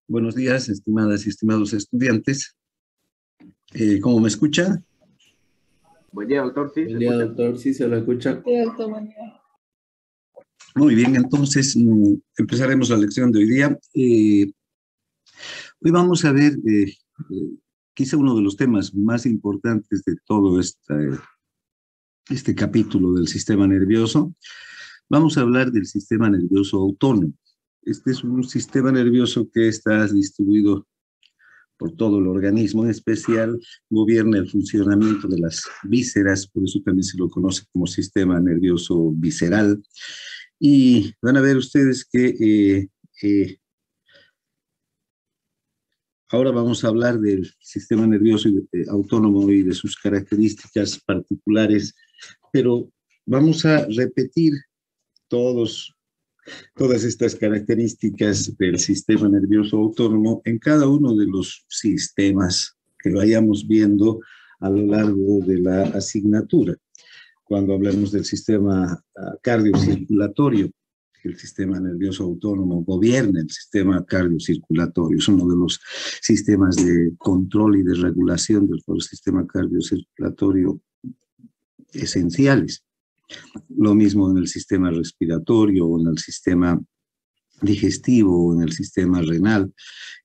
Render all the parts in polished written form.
Buenos días, estimadas y estimados estudiantes. ¿Cómo me escuchan? Buen día, doctor. Sí, Buen día, doctor. Sí, se lo escucha. Sí, doctor, buen día. Muy bien, entonces empezaremos la lección de hoy día. Hoy vamos a ver quizá uno de los temas más importantes de todo este capítulo del sistema nervioso. Vamos a hablar del sistema nervioso autónomo. Este es un sistema nervioso que está distribuido por todo el organismo, en especial gobierna el funcionamiento de las vísceras, por eso también se lo conoce como sistema nervioso visceral. Y van a ver ustedes que ahora vamos a hablar del sistema nervioso autónomo y de sus características particulares, pero vamos a repetir todas estas características del sistema nervioso autónomo en cada uno de los sistemas que vayamos viendo a lo largo de la asignatura. Cuando hablamos del sistema cardiocirculatorio, el sistema nervioso autónomo gobierna el sistema cardiocirculatorio, es uno de los sistemas de control y de regulación del sistema cardiocirculatorio esenciales. Lo mismo en el sistema respiratorio o en el sistema digestivo o en el sistema renal.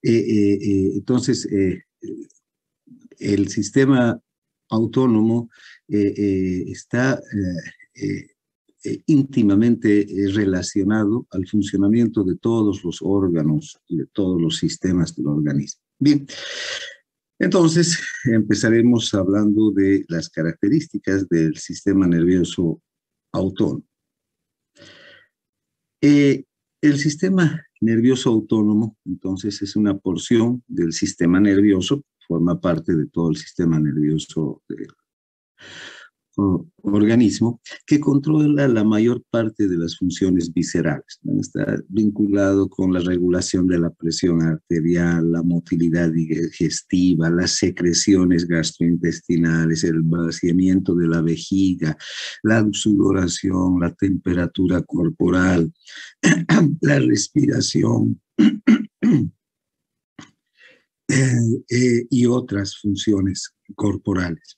Entonces, el sistema autónomo está íntimamente relacionado al funcionamiento de todos los órganos y de todos los sistemas del organismo. Bien, entonces empezaremos hablando de las características del sistema nervioso autónomo. El sistema nervioso autónomo, entonces, es una porción del sistema nervioso, forma parte de todo el sistema nervioso del organismo, que controla la mayor parte de las funciones viscerales. Está vinculado con la regulación de la presión arterial, la motilidad digestiva, las secreciones gastrointestinales, el vaciamiento de la vejiga, la sudoración, la temperatura corporal, la respiración y otras funciones corporales.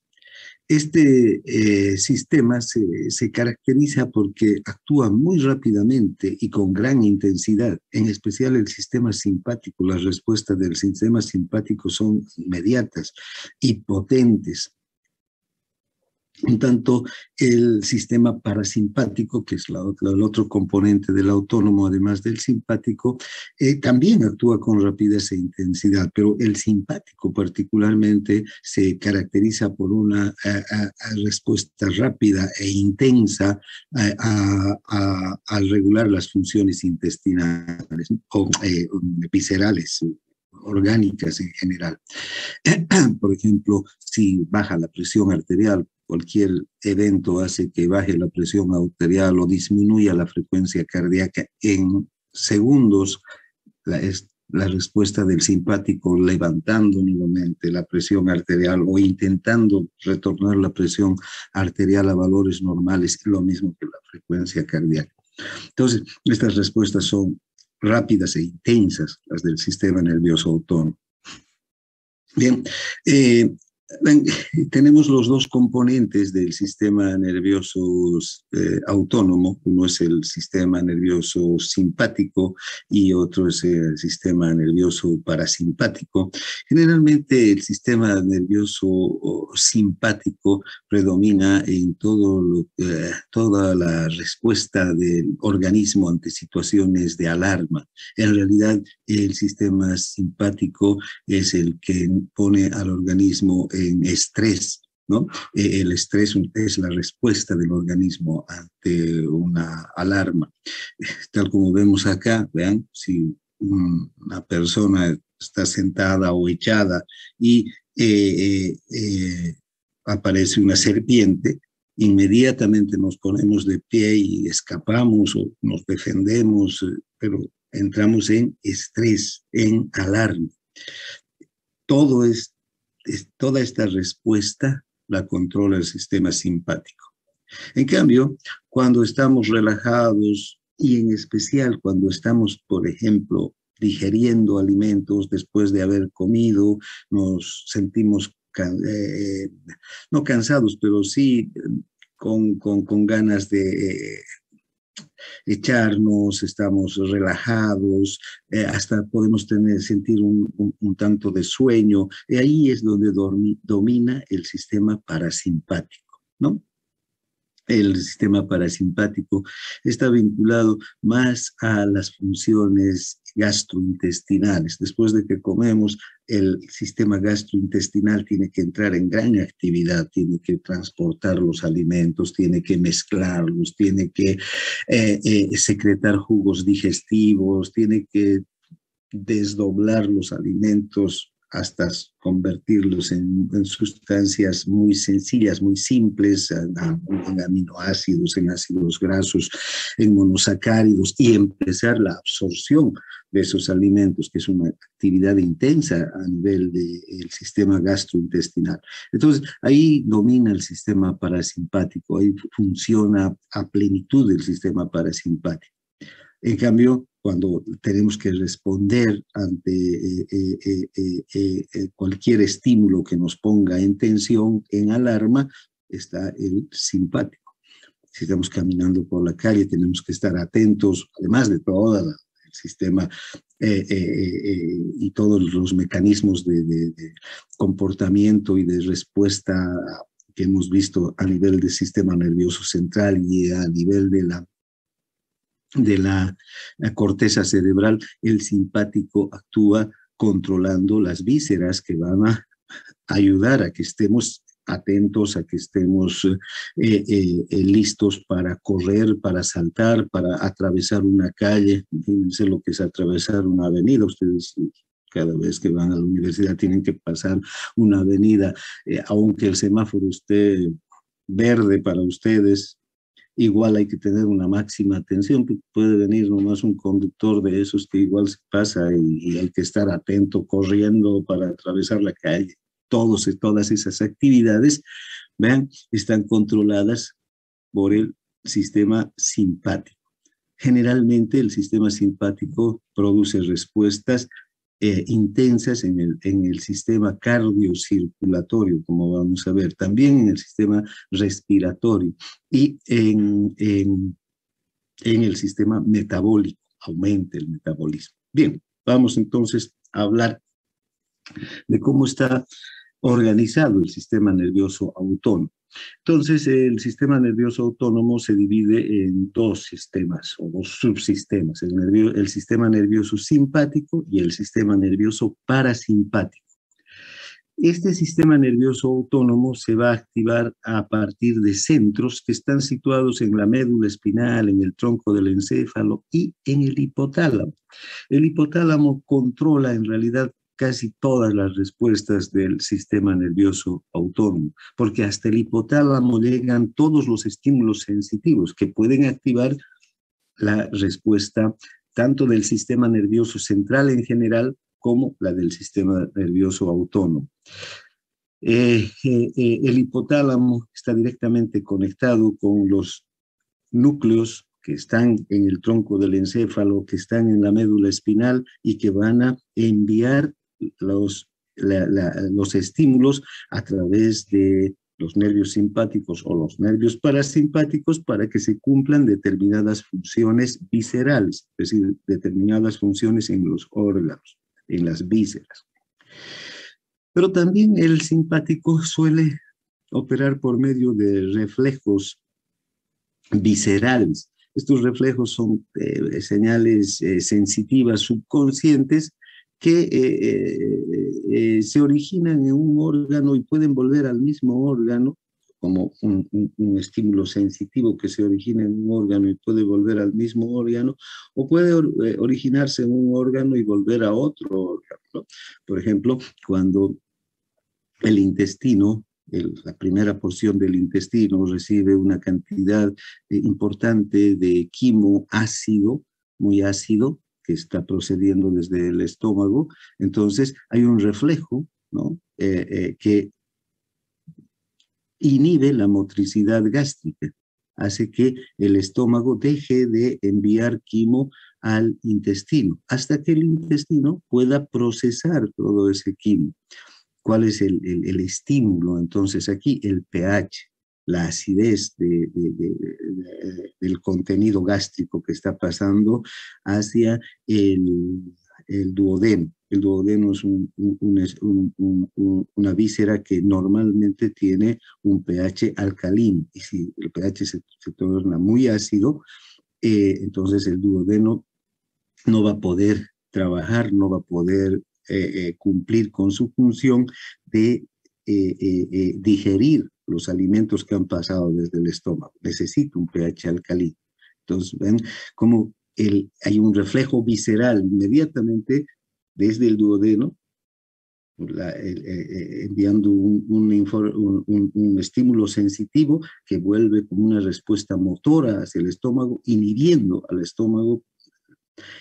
Este sistema se caracteriza porque actúa muy rápidamente y con gran intensidad, en especial el sistema simpático. Las respuestas del sistema simpático son inmediatas y potentes. En tanto, el sistema parasimpático, que es el otro componente del autónomo, además del simpático, también actúa con rapidez e intensidad, pero el simpático particularmente se caracteriza por una respuesta rápida e intensa al regular las funciones intestinales o viscerales, orgánicas en general. Por ejemplo, si baja la presión arterial, cualquier evento hace que baje la presión arterial o disminuya la frecuencia cardíaca en segundos, la respuesta del simpático levantando nuevamente la presión arterial o intentando retornar la presión arterial a valores normales, lo mismo que la frecuencia cardíaca. Entonces, estas respuestas son rápidas e intensas, las del sistema nervioso autónomo. Bien, tenemos los dos componentes del sistema nervioso autónomo. Uno es el sistema nervioso simpático y otro es el sistema nervioso parasimpático. Generalmente el sistema nervioso simpático predomina en toda la respuesta del organismo ante situaciones de alarma. En realidad, el sistema simpático es el que pone al organismo en estrés, ¿no? El estrés es la respuesta del organismo ante una alarma. Tal como vemos acá, vean, si una persona está sentada o echada y aparece una serpiente, inmediatamente nos ponemos de pie y escapamos o nos defendemos, pero entramos en estrés, en alarma. Toda esta respuesta la controla el sistema simpático. En cambio, cuando estamos relajados y en especial cuando estamos, por ejemplo, digeriendo alimentos después de haber comido, nos sentimos no cansados, pero sí con ganas de echarnos, estamos relajados, hasta podemos sentir un tanto de sueño, y ahí es donde domina el sistema parasimpático, ¿no? El sistema parasimpático está vinculado más a las funciones gastrointestinales. Después de que comemos, el sistema gastrointestinal tiene que entrar en gran actividad, tiene que transportar los alimentos, tiene que mezclarlos, tiene que secretar jugos digestivos, tiene que desdoblar los alimentos hasta convertirlos en sustancias muy sencillas, muy simples, en aminoácidos, en ácidos grasos, en monosacáridos, y empezar la absorción de esos alimentos, que es una actividad intensa a nivel del sistema gastrointestinal. Entonces, ahí domina el sistema parasimpático, ahí funciona a plenitud el sistema parasimpático. En cambio, cuando tenemos que responder ante cualquier estímulo que nos ponga en tensión, en alarma, está el simpático. Si estamos caminando por la calle, tenemos que estar atentos, además de todo el sistema y todos los mecanismos de comportamiento y de respuesta que hemos visto a nivel del sistema nervioso central y a nivel de la corteza cerebral. El simpático actúa controlando las vísceras que van a ayudar a que estemos atentos, a que estemos listos para correr, para saltar, para atravesar una calle. Fíjense lo que es atravesar una avenida. Ustedes cada vez que van a la universidad tienen que pasar una avenida, aunque el semáforo esté verde para ustedes, igual hay que tener una máxima atención, porque puede venir nomás un conductor de esos que igual se pasa y hay que estar atento, corriendo para atravesar la calle. Todas esas actividades, vean, están controladas por el sistema simpático. Generalmente el sistema simpático produce respuestas intensas en el sistema cardiocirculatorio, como vamos a ver, también en el sistema respiratorio y en el sistema metabólico, aumenta el metabolismo. Bien, vamos entonces a hablar de cómo está organizado el sistema nervioso autónomo. Entonces, el sistema nervioso autónomo se divide en dos sistemas o dos subsistemas, el sistema nervioso simpático y el sistema nervioso parasimpático. Este sistema nervioso autónomo se va a activar a partir de centros que están situados en la médula espinal, en el tronco del encéfalo y en el hipotálamo. El hipotálamo controla en realidad casi todas las respuestas del sistema nervioso autónomo, porque hasta el hipotálamo llegan todos los estímulos sensitivos que pueden activar la respuesta tanto del sistema nervioso central en general como la del sistema nervioso autónomo. El hipotálamo está directamente conectado con los núcleos que están en el tronco del encéfalo, que están en la médula espinal y que van a enviar los estímulos a través de los nervios simpáticos o los nervios parasimpáticos para que se cumplan determinadas funciones viscerales, es decir, determinadas funciones en los órganos, en las vísceras. Pero también el simpático suele operar por medio de reflejos viscerales. Estos reflejos son señales sensitivas subconscientes que se originan en un órgano y pueden volver al mismo órgano, como un estímulo sensitivo que se origina en un órgano y puede volver al mismo órgano, o puede originarse en un órgano y volver a otro órgano, ¿no? Por ejemplo, cuando el intestino, la primera porción del intestino recibe una cantidad importante de quimo ácido, muy ácido, que está procediendo desde el estómago, entonces hay un reflejo, ¿no? Que inhibe la motricidad gástrica, hace que el estómago deje de enviar quimo al intestino, hasta que el intestino pueda procesar todo ese quimo. ¿Cuál es el estímulo? Entonces aquí el pH, la acidez del contenido gástrico que está pasando hacia el duodeno. El duodeno es una víscera que normalmente tiene un pH alcalino, y si el pH se torna muy ácido, entonces el duodeno no va a poder trabajar, no va a poder cumplir con su función de digerir los alimentos que han pasado desde el estómago. Necesita un pH alcalino. Entonces, ven cómo hay un reflejo visceral inmediatamente desde el duodeno, enviando un estímulo sensitivo que vuelve como una respuesta motora hacia el estómago, inhibiendo al estómago,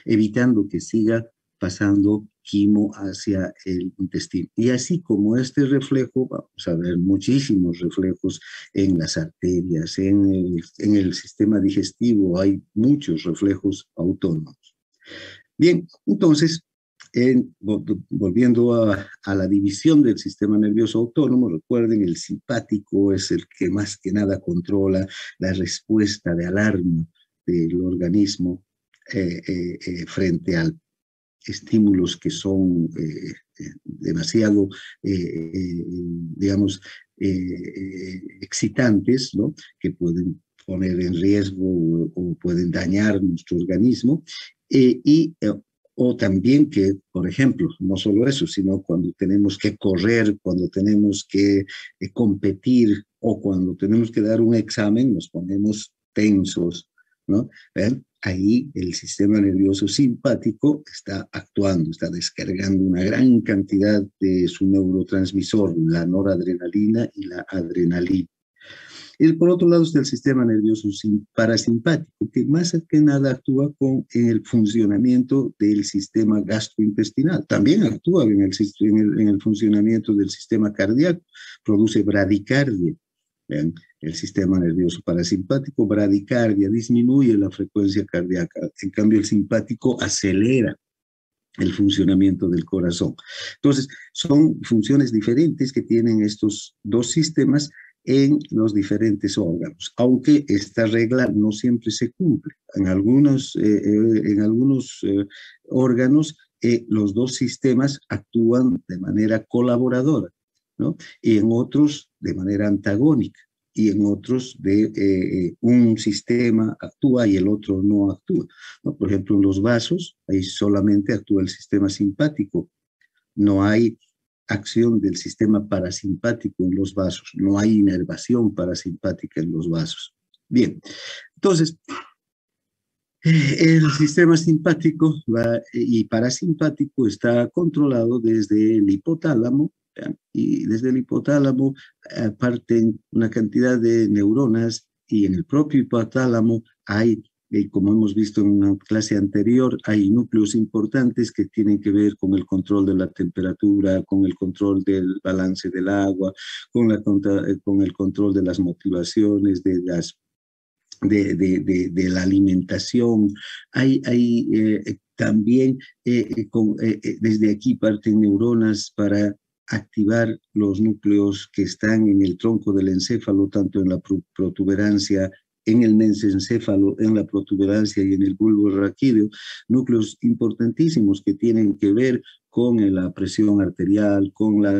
evitando que siga pasando quimo hacia el intestino. Y así como este reflejo, vamos a ver muchísimos reflejos en las arterias, en el sistema digestivo, hay muchos reflejos autónomos. Bien, entonces, volviendo a la división del sistema nervioso autónomo, recuerden, el simpático es el que más que nada controla la respuesta de alarma del organismo frente a estímulos que son demasiado, digamos, excitantes, ¿no? Que pueden poner en riesgo o pueden dañar nuestro organismo, o también que, por ejemplo, no solo eso, sino cuando tenemos que correr, cuando tenemos que competir o cuando tenemos que dar un examen, nos ponemos tensos, ¿no? ¿Ven? Ahí el sistema nervioso simpático está actuando, está descargando una gran cantidad de su neurotransmisor, la noradrenalina y la adrenalina. Y por otro lado está el sistema nervioso parasimpático, que más que nada actúa en el funcionamiento del sistema gastrointestinal. También actúa en el funcionamiento del sistema cardíaco, produce bradicardia. ¿Ven? El sistema nervioso parasimpático, bradicardia, disminuye la frecuencia cardíaca. En cambio, el simpático acelera el funcionamiento del corazón. Entonces, son funciones diferentes que tienen estos dos sistemas en los diferentes órganos, aunque esta regla no siempre se cumple. En algunos órganos, los dos sistemas actúan de manera colaboradora, ¿no? Y en otros de manera antagónica, y en otros un sistema actúa y el otro no actúa, ¿no? Por ejemplo, en los vasos, ahí solamente actúa el sistema simpático, no hay acción del sistema parasimpático en los vasos, no hay inervación parasimpática en los vasos. Bien, entonces, el sistema simpático y parasimpático está controlado desde el hipotálamo, y desde el hipotálamo parten una cantidad de neuronas, y en el propio hipotálamo hay, como hemos visto en una clase anterior, hay núcleos importantes que tienen que ver con el control de la temperatura, con el control del balance del agua, con el control de las motivaciones, de la alimentación. Hay también, desde aquí parten neuronas para activar los núcleos que están en el tronco del encéfalo, tanto en la protuberancia, en el mesencéfalo, en la protuberancia y en el bulbo raquídeo, núcleos importantísimos que tienen que ver con la presión arterial, con la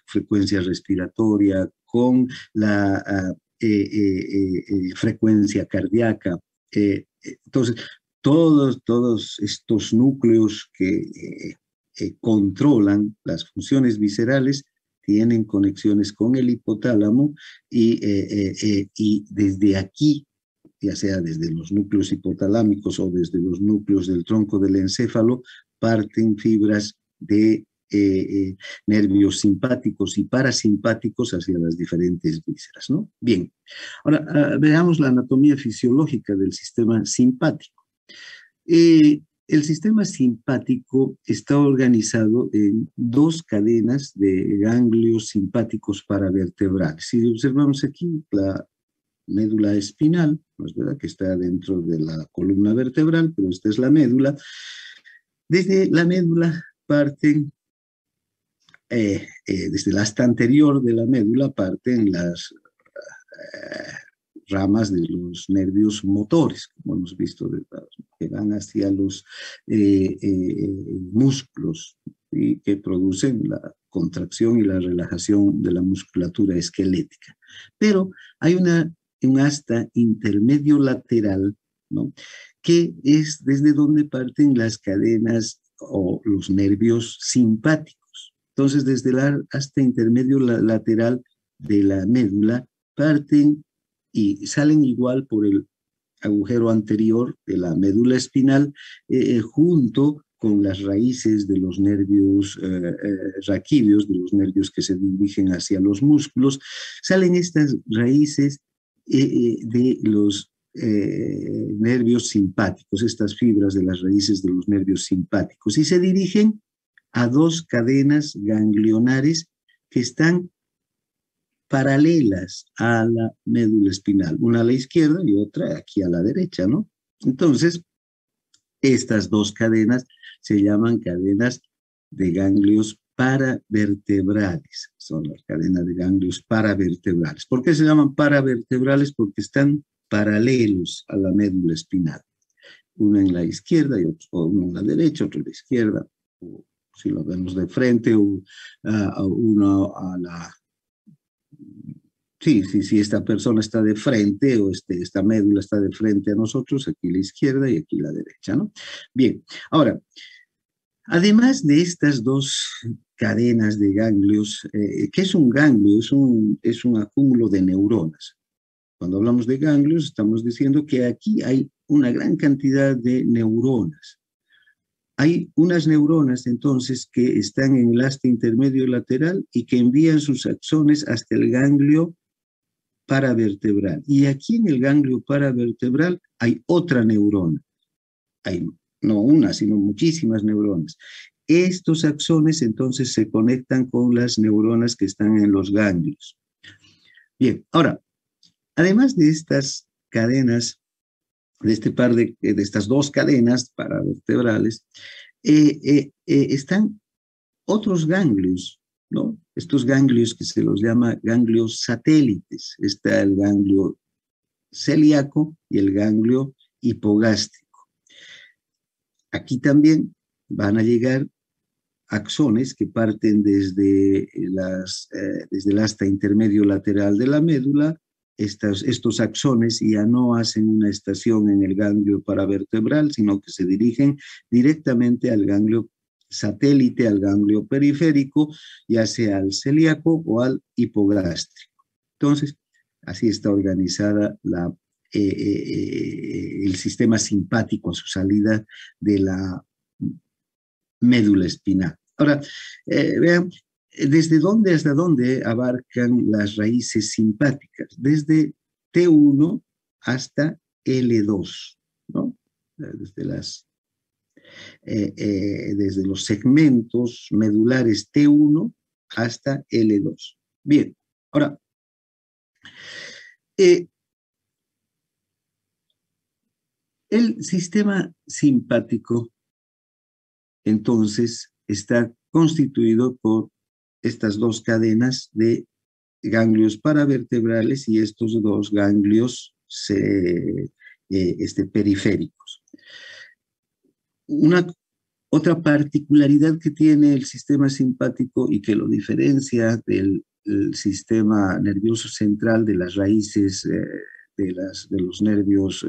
frecuencia respiratoria, con la frecuencia cardíaca. Entonces, todos estos núcleos que controlan las funciones viscerales tienen conexiones con el hipotálamo, y desde aquí, ya sea desde los núcleos hipotalámicos o desde los núcleos del tronco del encéfalo, parten fibras de nervios simpáticos y parasimpáticos hacia las diferentes vísceras, ¿no? Bien, ahora veamos la anatomía fisiológica del sistema simpático. El sistema simpático está organizado en dos cadenas de ganglios simpáticos paravertebrales. Si observamos aquí médula espinal, ¿no es verdad?, que está dentro de la columna vertebral, pero esta es la médula. Desde la médula parten, desde el asta anterior de la médula parten las ramas de los nervios motores, como hemos visto, que van hacia los músculos y que producen la contracción y la relajación de la musculatura esquelética. Pero hay un asta intermedio lateral, ¿no?, que es desde donde parten las cadenas o los nervios simpáticos. Entonces, desde el asta intermedio lateral de la médula parten y salen igual por el agujero anterior de la médula espinal, junto con las raíces de los nervios raquídeos, de los nervios que se dirigen hacia los músculos. Salen estas raíces de los nervios simpáticos, estas fibras de las raíces de los nervios simpáticos, y se dirigen a dos cadenas ganglionares que están paralelas a la médula espinal, una a la izquierda y otra aquí a la derecha, ¿no? Entonces, estas dos cadenas se llaman cadenas de ganglios paravertebrales, son las cadenas de ganglios paravertebrales. ¿Por qué se llaman paravertebrales? Porque están paralelos a la médula espinal, una en la izquierda y o una en la derecha, otra en la izquierda, o si lo vemos de frente, o uno a la... Sí, esta persona está de frente o esta médula está de frente a nosotros, aquí la izquierda y aquí la derecha, ¿no? Bien, ahora, además de estas dos cadenas de ganglios, ¿qué es un ganglio? Es un acúmulo de neuronas. Cuando hablamos de ganglios, estamos diciendo que aquí hay una gran cantidad de neuronas. Hay unas neuronas, entonces, que están en el asta intermedio lateral y que envían sus axones hasta el ganglio paravertebral. Y aquí en el ganglio paravertebral hay otra neurona. Hay no una, sino muchísimas neuronas. Estos axones, entonces, se conectan con las neuronas que están en los ganglios. Bien, ahora, además de estas cadenas, de estas dos cadenas paravertebrales, están otros ganglios, ¿no? Estos ganglios que se los llama ganglios satélites. Está el ganglio celíaco y el ganglio hipogástrico. Aquí también van a llegar axones que parten desde el asta intermedio lateral de la médula. Estos axones ya no hacen una estación en el ganglio paravertebral, sino que se dirigen directamente al ganglio satélite, al ganglio periférico, ya sea al celíaco o al hipogástrico. Entonces, así está organizada el sistema simpático a su salida de la médula espinal. Ahora, vean, ¿desde dónde hasta dónde abarcan las raíces simpáticas? Desde T1 hasta L2, ¿no? Desde los segmentos medulares T1 hasta L2. Bien, ahora, el sistema simpático, entonces, está constituido por estas dos cadenas de ganglios paravertebrales y estos dos ganglios periféricos. Otra particularidad que tiene el sistema simpático y que lo diferencia del sistema nervioso central, de las raíces de los nervios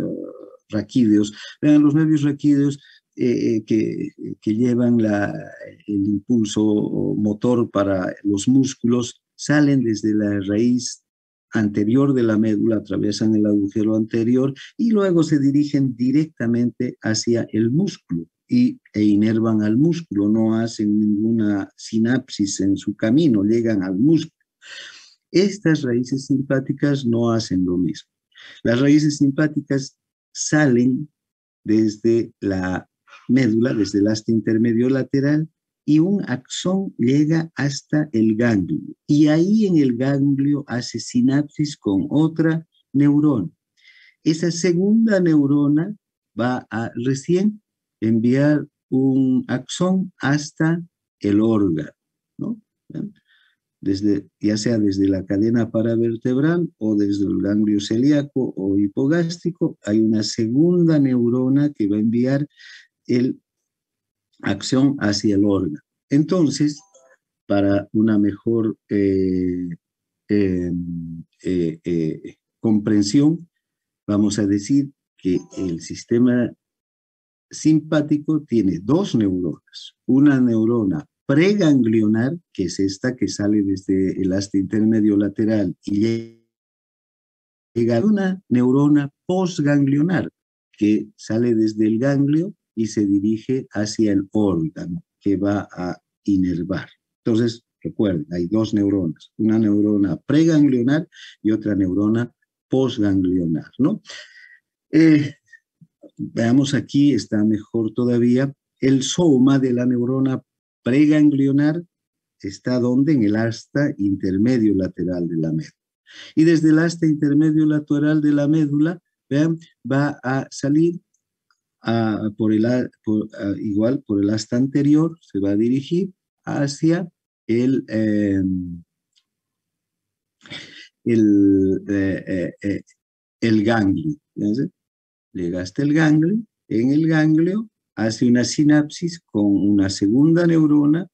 raquídeos. Vean, los nervios raquídeos que llevan el impulso motor para los músculos salen desde la raíz anterior de la médula, atravesan el agujero anterior y luego se dirigen directamente hacia el músculo e inervan al músculo, no hacen ninguna sinapsis en su camino, llegan al músculo. Estas raíces simpáticas no hacen lo mismo. Las raíces simpáticas salen desde la médula, desde el asta intermedio lateral, y un axón llega hasta el ganglio. Y ahí en el ganglio hace sinapsis con otra neurona. Esa segunda neurona va a recién enviar un axón hasta el órgano, ¿no? Ya sea desde la cadena paravertebral o desde el ganglio celíaco o hipogástrico, hay una segunda neurona que va a enviar el axón hacia el órgano. Entonces, para una mejor comprensión, vamos a decir que el sistema simpático tiene dos neuronas. Una neurona preganglionar, que es esta que sale desde el asta intermedio lateral, y llega a una neurona postganglionar, que sale desde el ganglio y se dirige hacia el órgano, que va a inervar. Entonces, recuerden, hay dos neuronas, una neurona preganglionar y otra neurona postganglionar, ¿no? Veamos aquí, está mejor todavía, el soma de la neurona preganglionar está donde, en el asta intermedio lateral de la médula. Y desde el asta intermedio lateral de la médula, vean, va a salir igual por el asta anterior, se va a dirigir hacia el ganglio. ¿Fíjense? Llega hasta el ganglio, en el ganglio hace una sinapsis con una segunda neurona,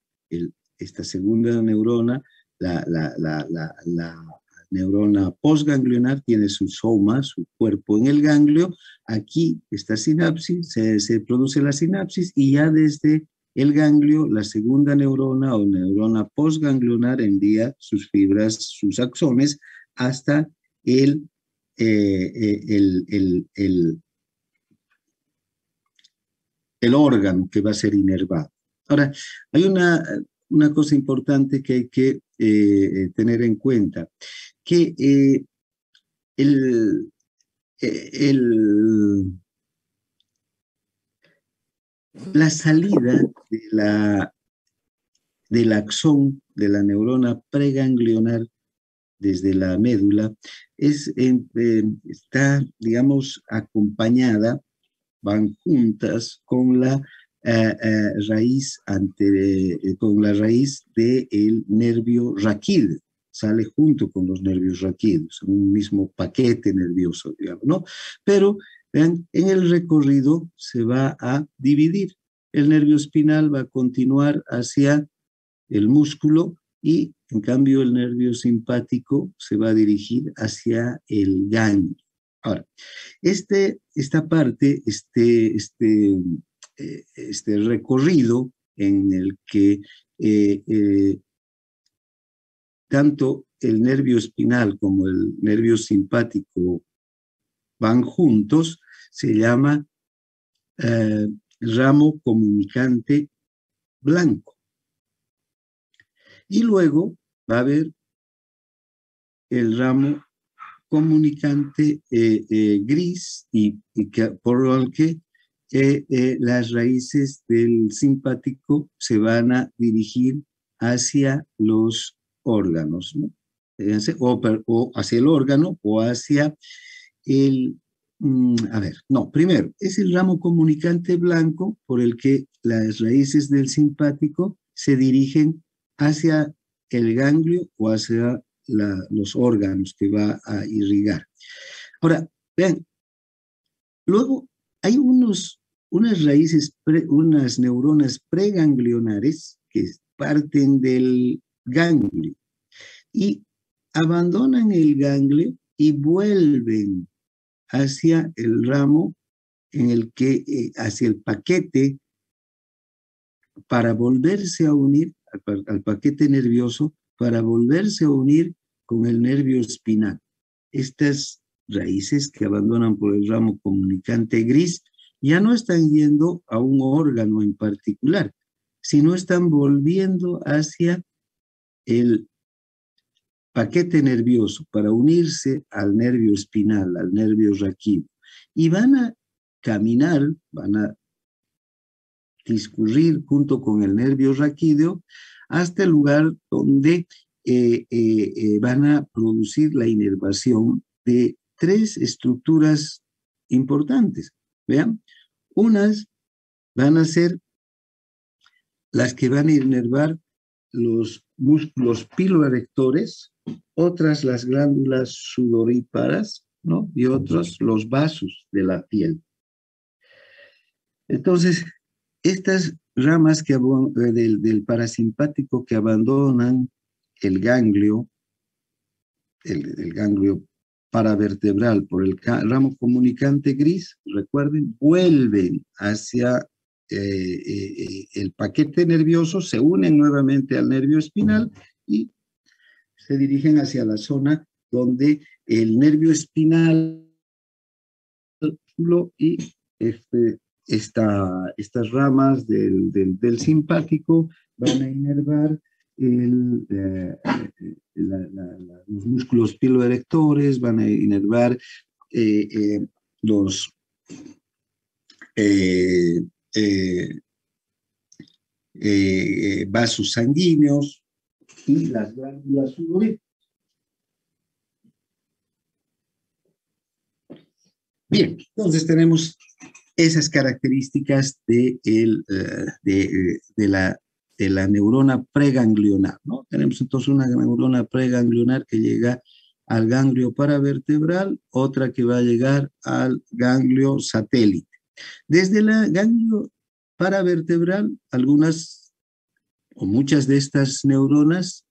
esta segunda neurona, la neurona postganglionar tiene su soma, su cuerpo en el ganglio. Aquí esta sinapsis, se produce la sinapsis y ya desde el ganglio la segunda neurona o neurona postganglionar envía sus fibras, sus axones hasta el órgano que va a ser inervado. Ahora, hay una cosa importante que hay que tener en cuenta, que la salida del axón de la neurona preganglionar desde la médula está, digamos, acompañada, van juntas con la raíz del nervio raquídeo, sale junto con los nervios raquídeos, un mismo paquete nervioso, digamos, ¿no? Pero, vean, en el recorrido se va a dividir. El nervio espinal va a continuar hacia el músculo y, en cambio, el nervio simpático se va a dirigir hacia el ganglio. Ahora, esta parte, este recorrido en el que tanto el nervio espinal como el nervio simpático van juntos, se llama ramo comunicante blanco. Y luego va a haber el ramo comunicante gris y por lo que las raíces del simpático se van a dirigir hacia los órganos, ¿no? O hacia el órgano o hacia primero, es el ramo comunicante blanco por el que las raíces del simpático se dirigen hacia el ganglio o hacia los órganos que va a irrigar. Ahora, vean, luego hay unas raíces, unas neuronas preganglionares que parten del ganglio y abandonan el ganglio y vuelven hacia el ramo en el que, hacia el paquete, para volverse a unir al paquete nervioso, para volverse a unir con el nervio espinal. Estas raíces que abandonan por el ramo comunicante gris ya no están yendo a un órgano en particular, sino están volviendo hacia el paquete nervioso para unirse al nervio espinal, al nervio raquídeo. Y van a caminar, van a discurrir junto con el nervio raquídeo hasta el lugar donde van a producir la inervación de tres estructuras importantes. Vean, unas van a ser las que van a inervar los músculos piloerectores, otras las glándulas sudoríparas, ¿no? Y otros los vasos de la piel. Entonces, estas ramas del parasimpático que abandonan el ganglio paravertebral por el ramo comunicante gris, recuerden, vuelven hacia el paquete nervioso, se unen nuevamente al nervio espinal y se dirigen hacia la zona donde el nervio espinal y estas ramas del simpático van a inervar los músculos piloerectores, van a inervar los vasos sanguíneos y las glándulas sudoríparas. Bien, entonces tenemos esas características de la neurona preganglionar, ¿no? Tenemos entonces una neurona preganglionar que llega al ganglio paravertebral, otra que va a llegar al ganglio satélite. Desde el ganglio paravertebral, algunas o muchas de estas neuronas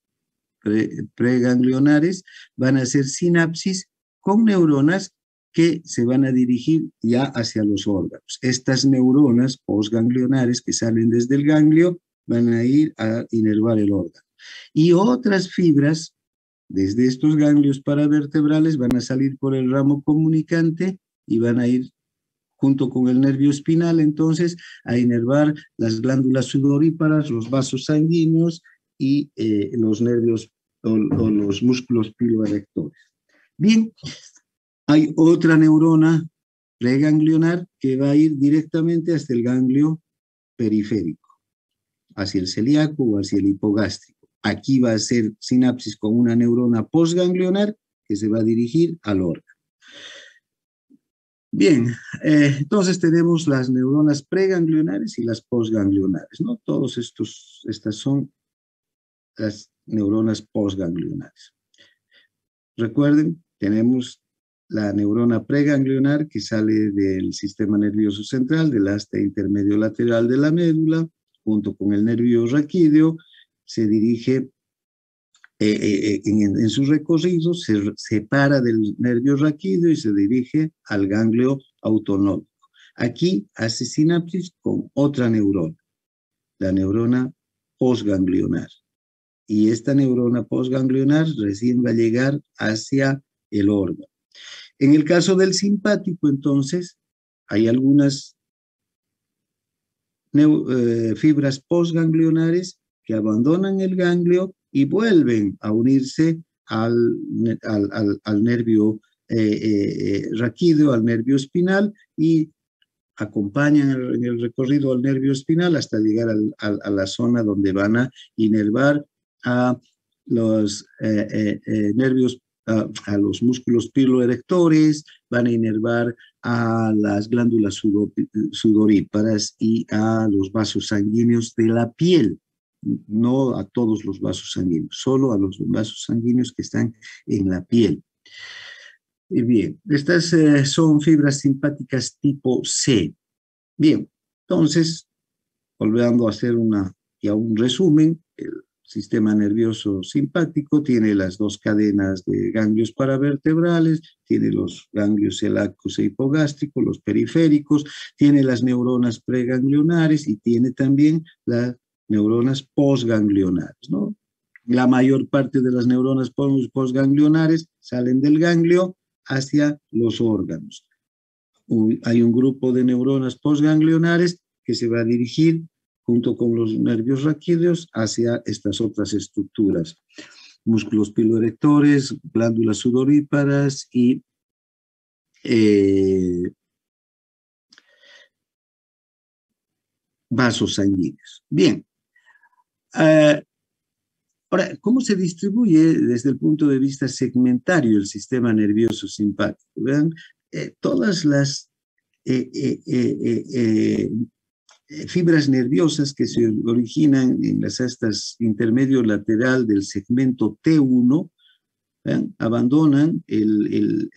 preganglionares van a hacer sinapsis con neuronas que se van a dirigir ya hacia los órganos. Estas neuronas postganglionares que salen desde el ganglio van a ir a inervar el órgano. Y otras fibras desde estos ganglios paravertebrales van a salir por el ramo comunicante y van a ir junto con el nervio espinal, entonces, a inervar las glándulas sudoríparas, los vasos sanguíneos y los nervios o los músculos piloerectores. Bien, hay otra neurona preganglionar que va a ir directamente hasta el ganglio periférico, hacia el celíaco o hacia el hipogástrico. Aquí va a ser sinapsis con una neurona postganglionar que se va a dirigir al órgano. Bien, entonces tenemos las neuronas preganglionares y las postganglionares, ¿no? Estas son las neuronas postganglionares. Recuerden, tenemos la neurona preganglionar que sale del sistema nervioso central, del asta intermedio lateral de la médula, junto con el nervio raquídeo, se dirige en su recorrido, se separa del nervio raquídeo y se dirige al ganglio autonómico. Aquí hace sinapsis con otra neurona, la neurona postganglionar. Y esta neurona postganglionar recién va a llegar hacia el órgano. En el caso del simpático, entonces, hay algunas fibras postganglionares que abandonan el ganglio y vuelven a unirse al nervio raquídeo, al nervio espinal, y acompañan en el recorrido al nervio espinal hasta llegar a la zona donde van a inervar a los nervios, a los músculos piloerectores, van a inervar a las glándulas sudoríparas y a los vasos sanguíneos de la piel. No a todos los vasos sanguíneos, solo a los vasos sanguíneos que están en la piel. Y bien, estas son fibras simpáticas tipo C. Bien, entonces, volviendo a hacer un resumen, el sistema nervioso simpático tiene las dos cadenas de ganglios paravertebrales, tiene los ganglios celíacos e hipogástricos, los periféricos, tiene las neuronas preganglionares y tiene también las neuronas postganglionares, ¿no? La mayor parte de las neuronas postganglionares salen del ganglio hacia los órganos. Hay un grupo de neuronas postganglionares que se va a dirigir junto con los nervios raquídeos hacia estas otras estructuras. Músculos piloerectores, glándulas sudoríparas y vasos sanguíneos. Bien. Ahora, ¿cómo se distribuye desde el punto de vista segmentario el sistema nervioso simpático? Vean, todas las fibras nerviosas que se originan en las astas intermedio lateral del segmento T1, ¿vean? Abandonan el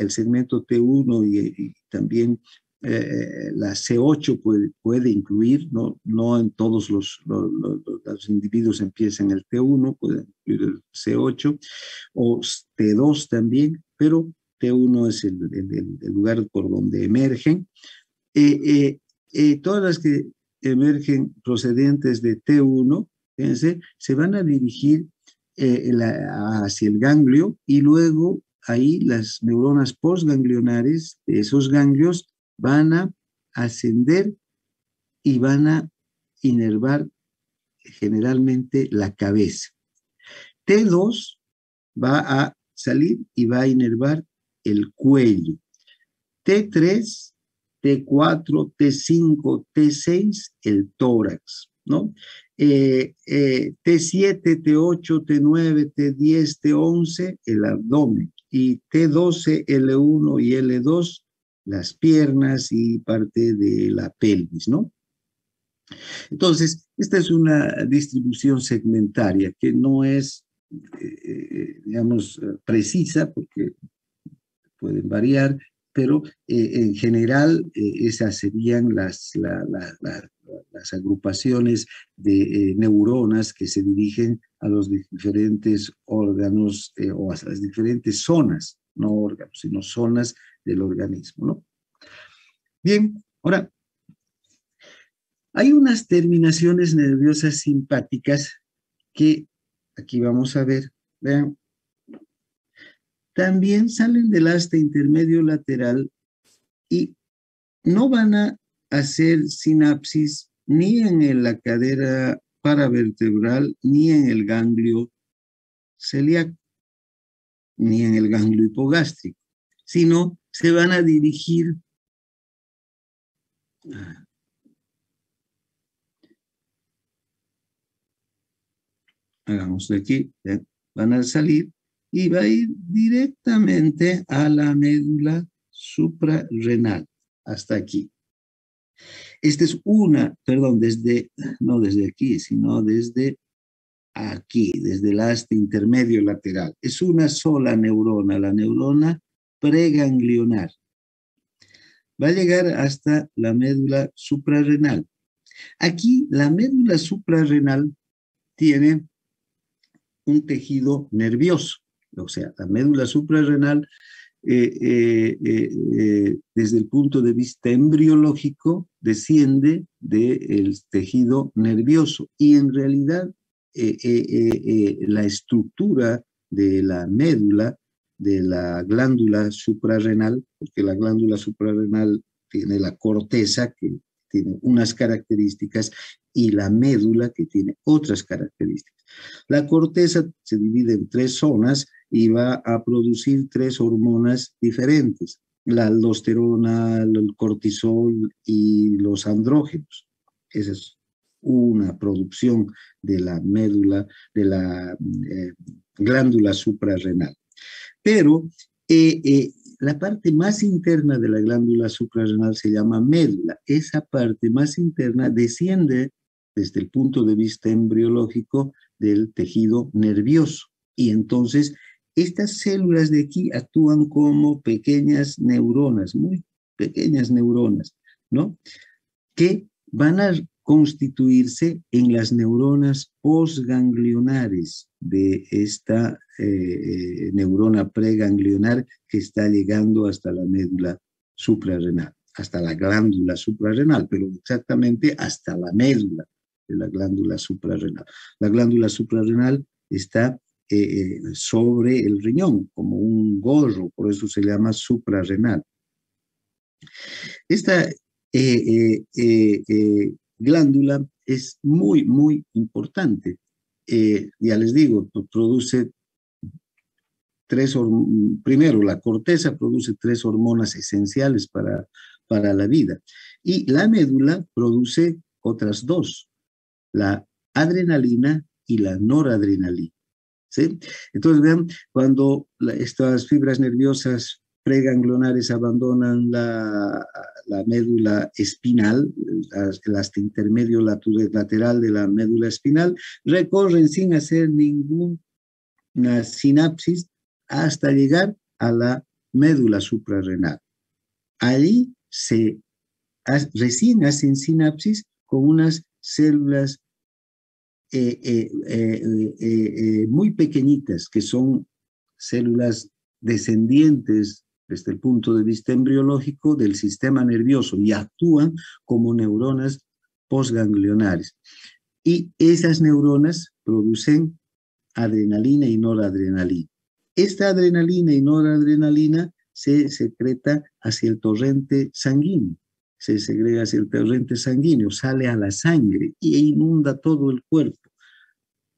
segmento T1 y también la C8 puede incluir, no en todos los individuos empiezan el T1, puede incluir el C8 o T2 también, pero T1 es el lugar por donde emergen. Todas las que emergen procedentes de T1, fíjense, se van a dirigir hacia el ganglio y luego ahí las neuronas postganglionares de esos ganglios van a ascender y van a inervar generalmente la cabeza. T2 va a salir y va a inervar el cuello. T3, T4, T5, T6, el tórax, ¿no? T7, T8, T9, T10, T11, el abdomen. Y T12, L1 y L2, las piernas y parte de la pelvis, ¿no? Entonces, esta es una distribución segmentaria que no es, digamos, precisa porque pueden variar, pero en general esas serían las agrupaciones de neuronas que se dirigen a los diferentes órganos o a las diferentes zonas, no órganos, sino zonas del organismo, ¿no? Bien, ahora, hay unas terminaciones nerviosas simpáticas que aquí vamos a ver, vean, también salen del asta intermedio lateral y no van a hacer sinapsis ni en la cadera paravertebral, ni en el ganglio celíaco, ni en el ganglio hipogástrico, sino se van a dirigir hagamos de aquí, van a salir y va a ir directamente a la médula suprarrenal, hasta aquí. Esta es no desde aquí, sino desde aquí, desde el asta intermedio lateral. Es una sola neurona, la neurona preganglionar. Va a llegar hasta la médula suprarrenal. Aquí la médula suprarrenal tiene un tejido nervioso, o sea, la médula suprarrenal desde el punto de vista embriológico desciende del tejido nervioso y en realidad la estructura de la médula de la glándula suprarrenal, porque la glándula suprarrenal tiene la corteza que tiene unas características y la médula que tiene otras características. La corteza se divide en 3 zonas y va a producir 3 hormonas diferentes, la aldosterona, el cortisol y los andrógenos. Esa es una producción de la médula, de la glándula suprarrenal. Pero la parte más interna de la glándula suprarrenal se llama médula. Esa parte más interna desciende desde el punto de vista embriológico del tejido nervioso. Y entonces estas células de aquí actúan como pequeñas neuronas, muy pequeñas neuronas, ¿no? Que van a constituirse en las neuronas postganglionares de esta neurona preganglionar que está llegando hasta la médula suprarrenal, hasta la glándula suprarrenal, pero exactamente hasta la médula de la glándula suprarrenal. La glándula suprarrenal está sobre el riñón, como un gorro, por eso se llama suprarrenal. Esta glándula es muy, muy importante. Ya les digo, produce primero, la corteza produce 3 hormonas esenciales para la vida. Y la médula produce otras 2, la adrenalina y la noradrenalina. ¿Sí? Entonces, vean, cuando estas fibras nerviosas preganglionares abandonan la médula espinal, el hasta intermedio lateral de la médula espinal, recorren sin hacer ninguna sinapsis hasta llegar a la médula suprarrenal. Ahí recién hacen sinapsis con unas células muy pequeñitas, que son células descendientes desde el punto de vista embriológico del sistema nervioso y actúan como neuronas postganglionares. Y esas neuronas producen adrenalina y noradrenalina. Esta adrenalina y noradrenalina se secreta hacia el torrente sanguíneo, se segrega hacia el torrente sanguíneo, sale a la sangre e inunda todo el cuerpo.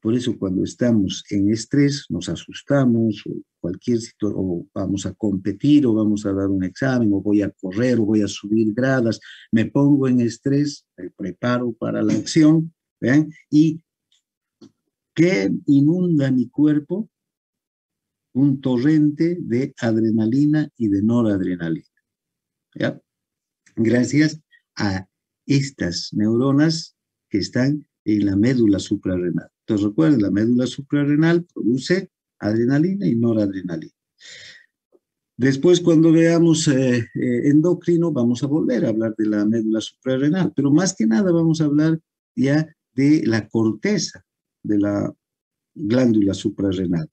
Por eso cuando estamos en estrés nos asustamos, o cualquier situación, o vamos a competir, o vamos a dar un examen, o voy a correr, o voy a subir gradas, me pongo en estrés, me preparo para la acción, ¿vean? Y ¿qué inunda mi cuerpo? Un torrente de adrenalina y de noradrenalina. ¿Ya? Gracias a estas neuronas que están en la médula suprarrenal. Entonces recuerden, la médula suprarrenal produce adrenalina y noradrenalina. Después, cuando veamos endocrino, vamos a volver a hablar de la médula suprarrenal, pero más que nada vamos a hablar ya de la corteza de la glándula suprarrenal.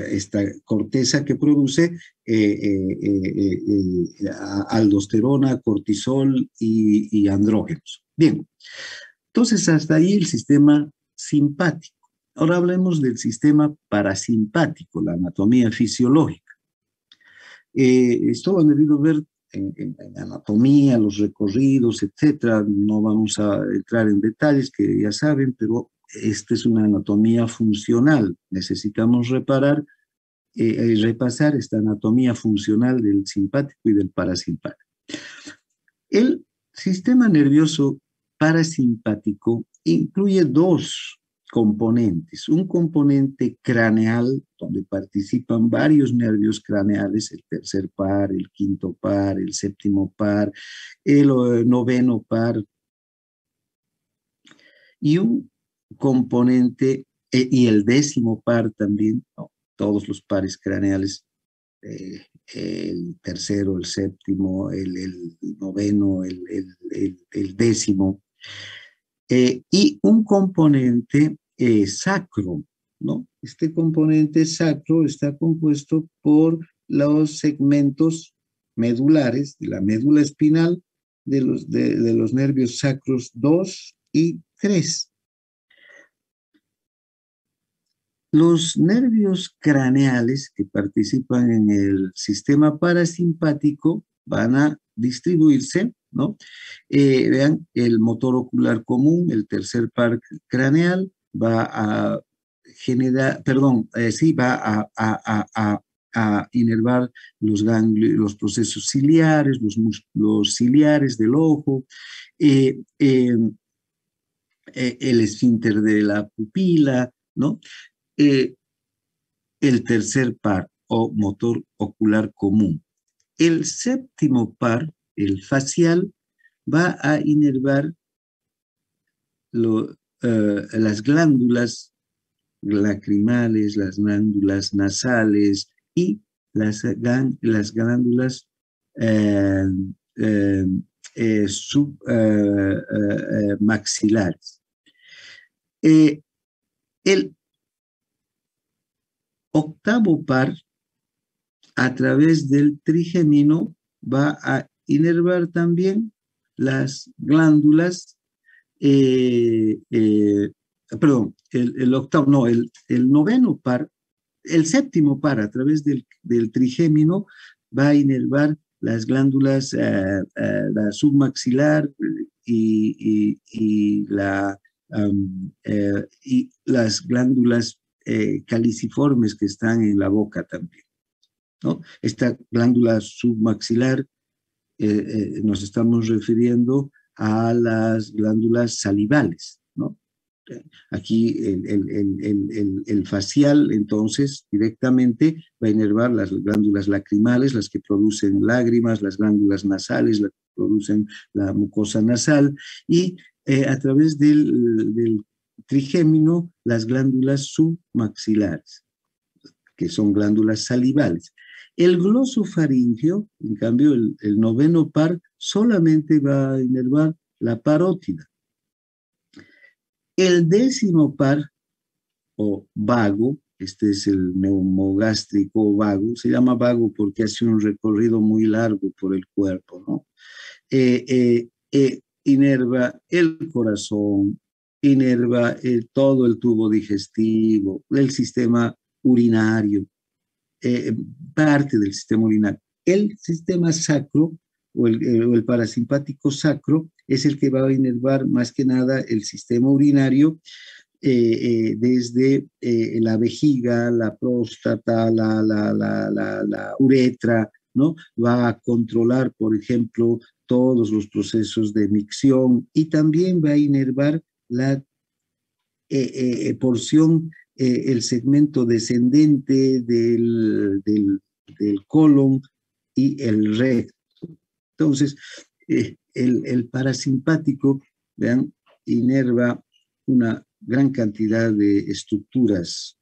Esta corteza que produce aldosterona, cortisol y andrógenos. Bien, entonces hasta ahí el sistema simpático. Ahora hablemos del sistema parasimpático, la anatomía fisiológica. Esto lo han debido ver en anatomía, los recorridos, etcétera. No vamos a entrar en detalles que ya saben, pero esta es una anatomía funcional. Necesitamos repasar esta anatomía funcional del simpático y del parasimpático. El sistema nervioso parasimpático incluye dos componentes. Un componente craneal, donde participan varios nervios craneales, el tercer par, el quinto par, el séptimo par, el noveno par, y un componente, y el décimo par también, ¿no? Todos los pares craneales, el tercero, el séptimo, el noveno, el décimo, y un componente sacro, ¿no? Este componente sacro está compuesto por los segmentos medulares de la médula espinal de los nervios sacros 2 y 3. Los nervios craneales que participan en el sistema parasimpático van a distribuirse, ¿no? Vean, el motor ocular común, el tercer par craneal, va a generar, va a inervar los ganglios, los procesos ciliares, los músculos ciliares del ojo, el esfínter de la pupila, ¿no? El tercer par o motor ocular común. El séptimo par, el facial, va a inervar las glándulas lacrimales, las glándulas nasales y las glándulas submaxilares. El octavo par, a través del trigémino, va a inervar también las glándulas, perdón, el octavo, no, el noveno par, el séptimo par, a través del trigémino, va a inervar las glándulas, la submaxilar y las glándulas caliciformes que están en la boca también, ¿no? Esta glándula submaxilar, nos estamos refiriendo a las glándulas salivales, ¿no? Aquí el facial, entonces, directamente va a inervar las glándulas lacrimales, las que producen lágrimas, las glándulas nasales, las que producen la mucosa nasal, y a través del trigémino, las glándulas submaxilares, que son glándulas salivales. El glosofaringeo, en cambio, el noveno par, solamente va a inervar la parótida. El décimo par, o vago, este es el neumogástrico vago, se llama vago porque hace un recorrido muy largo por el cuerpo, ¿no? Inerva el corazón, inerva todo el tubo digestivo, el sistema urinario, parte del sistema urinario. El sistema sacro o el parasimpático sacro es el que va a inervar más que nada el sistema urinario desde la vejiga, la próstata, la uretra, ¿no? Va a controlar, por ejemplo, todos los procesos de micción y también va a inervar la porción, el segmento descendente del colon y el recto. Entonces, el parasimpático, vean, inerva una gran cantidad de estructuras,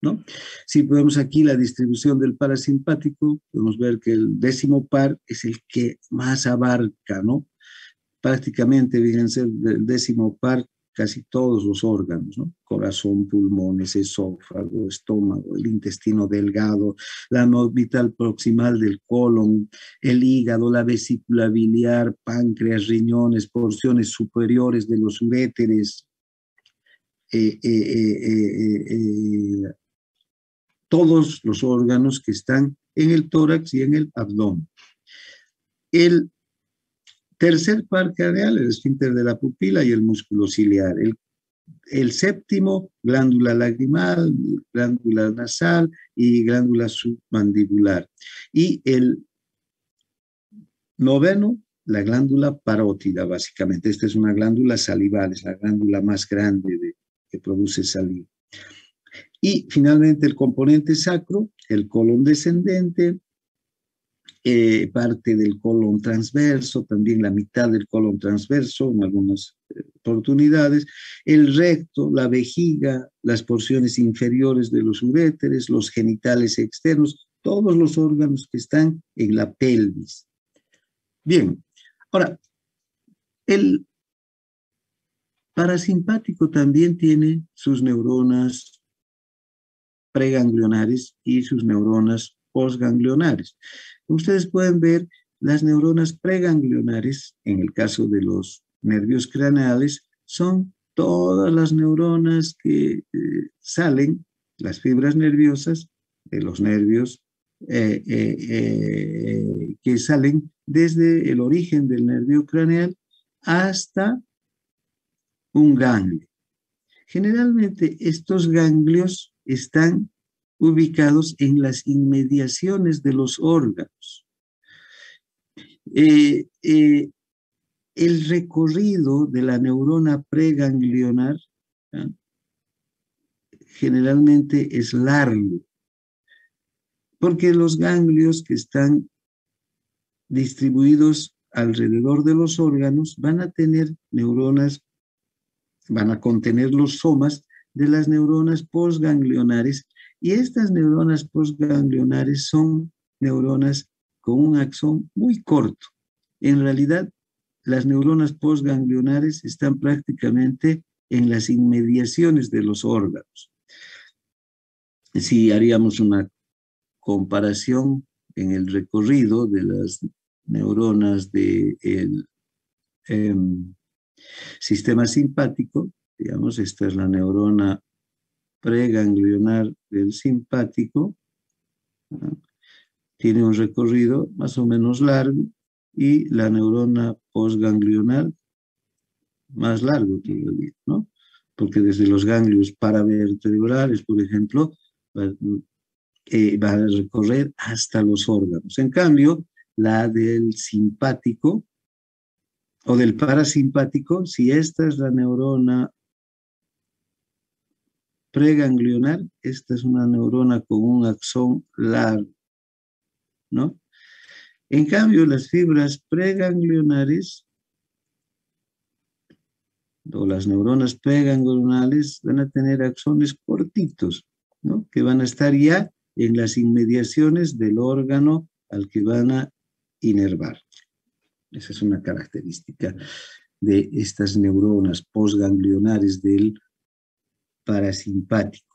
¿no? Si vemos aquí la distribución del parasimpático, podemos ver que el décimo par es el que más abarca, ¿no? Prácticamente, fíjense, el décimo par, casi todos los órganos, ¿no? Corazón, pulmones, esófago, estómago, el intestino delgado, la orbital proximal del colon, el hígado, la vesícula biliar, páncreas, riñones, porciones superiores de los uréteres, todos los órganos que están en el tórax y en el abdomen. El tercer par craneal, el esfínter de la pupila y el músculo ciliar. El séptimo, glándula lagrimal, glándula nasal y glándula submandibular. Y el noveno, la glándula parótida, básicamente. Esta es una glándula salival, es la glándula más grande que produce saliva. Y finalmente el componente sacro, el colon descendente, parte del colon transverso, también la mitad del colon transverso en algunas oportunidades, el recto, la vejiga, las porciones inferiores de los uréteres, los genitales externos, todos los órganos que están en la pelvis. Bien, ahora, el parasimpático también tiene sus neuronas preganglionares y sus neuronas postganglionares. Ustedes pueden ver las neuronas preganglionares, en el caso de los nervios craneales, son todas las neuronas que salen, las fibras nerviosas de los nervios que salen desde el origen del nervio craneal hasta un ganglio. Generalmente estos ganglios están ubicados en las inmediaciones de los órganos. El recorrido de la neurona preganglionar, ¿sí?, generalmente es largo, porque los ganglios que están distribuidos alrededor de los órganos van a tener neuronas, van a contener los somas de las neuronas postganglionares, y estas neuronas postganglionares son neuronas con un axón muy corto. En realidad, las neuronas postganglionares están prácticamente en las inmediaciones de los órganos. Si haríamos una comparación en el recorrido de las neuronas del sistema simpático, digamos, esta es la neurona preganglionar del simpático, ¿no? Tiene un recorrido más o menos largo, y la neurona postganglionar más largo todavía, ¿no? Porque desde los ganglios paravertebrales, por ejemplo, va a recorrer hasta los órganos. En cambio, la del simpático o del parasimpático, si esta es la neurona preganglionar, esta es una neurona con un axón largo, ¿no? En cambio, las fibras preganglionares o las neuronas preganglionales van a tener axones cortitos, ¿no? Que van a estar ya en las inmediaciones del órgano al que van a inervar. Esa es una característica de estas neuronas postganglionares del parasimpático.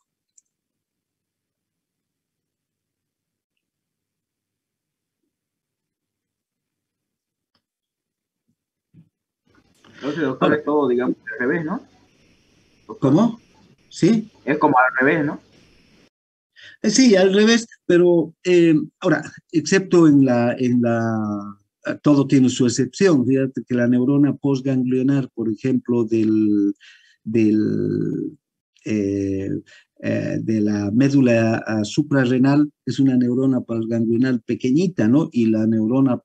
Entonces, doctor, Ahora, es todo, digamos, al revés, ¿no? Doctor. ¿cómo? ¿Sí? Es como al revés, ¿no? Sí, al revés, pero ahora, excepto todo tiene su excepción. Fíjate que la neurona postganglionar, por ejemplo, del, eh, de la médula suprarrenal, es una neurona postganglionar pequeñita, ¿no? Y la neurona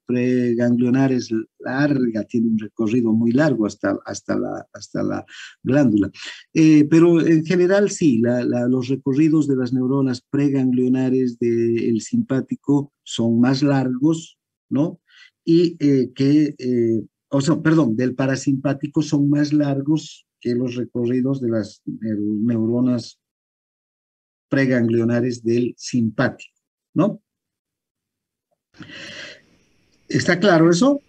preganglionar es larga, tiene un recorrido muy largo hasta la glándula. Pero en general sí, los recorridos de las neuronas preganglionares del simpático son más largos, ¿no? Y perdón, del parasimpático son más largos que los recorridos de las neuronas preganglionares del simpático, ¿no? ¿Está claro eso?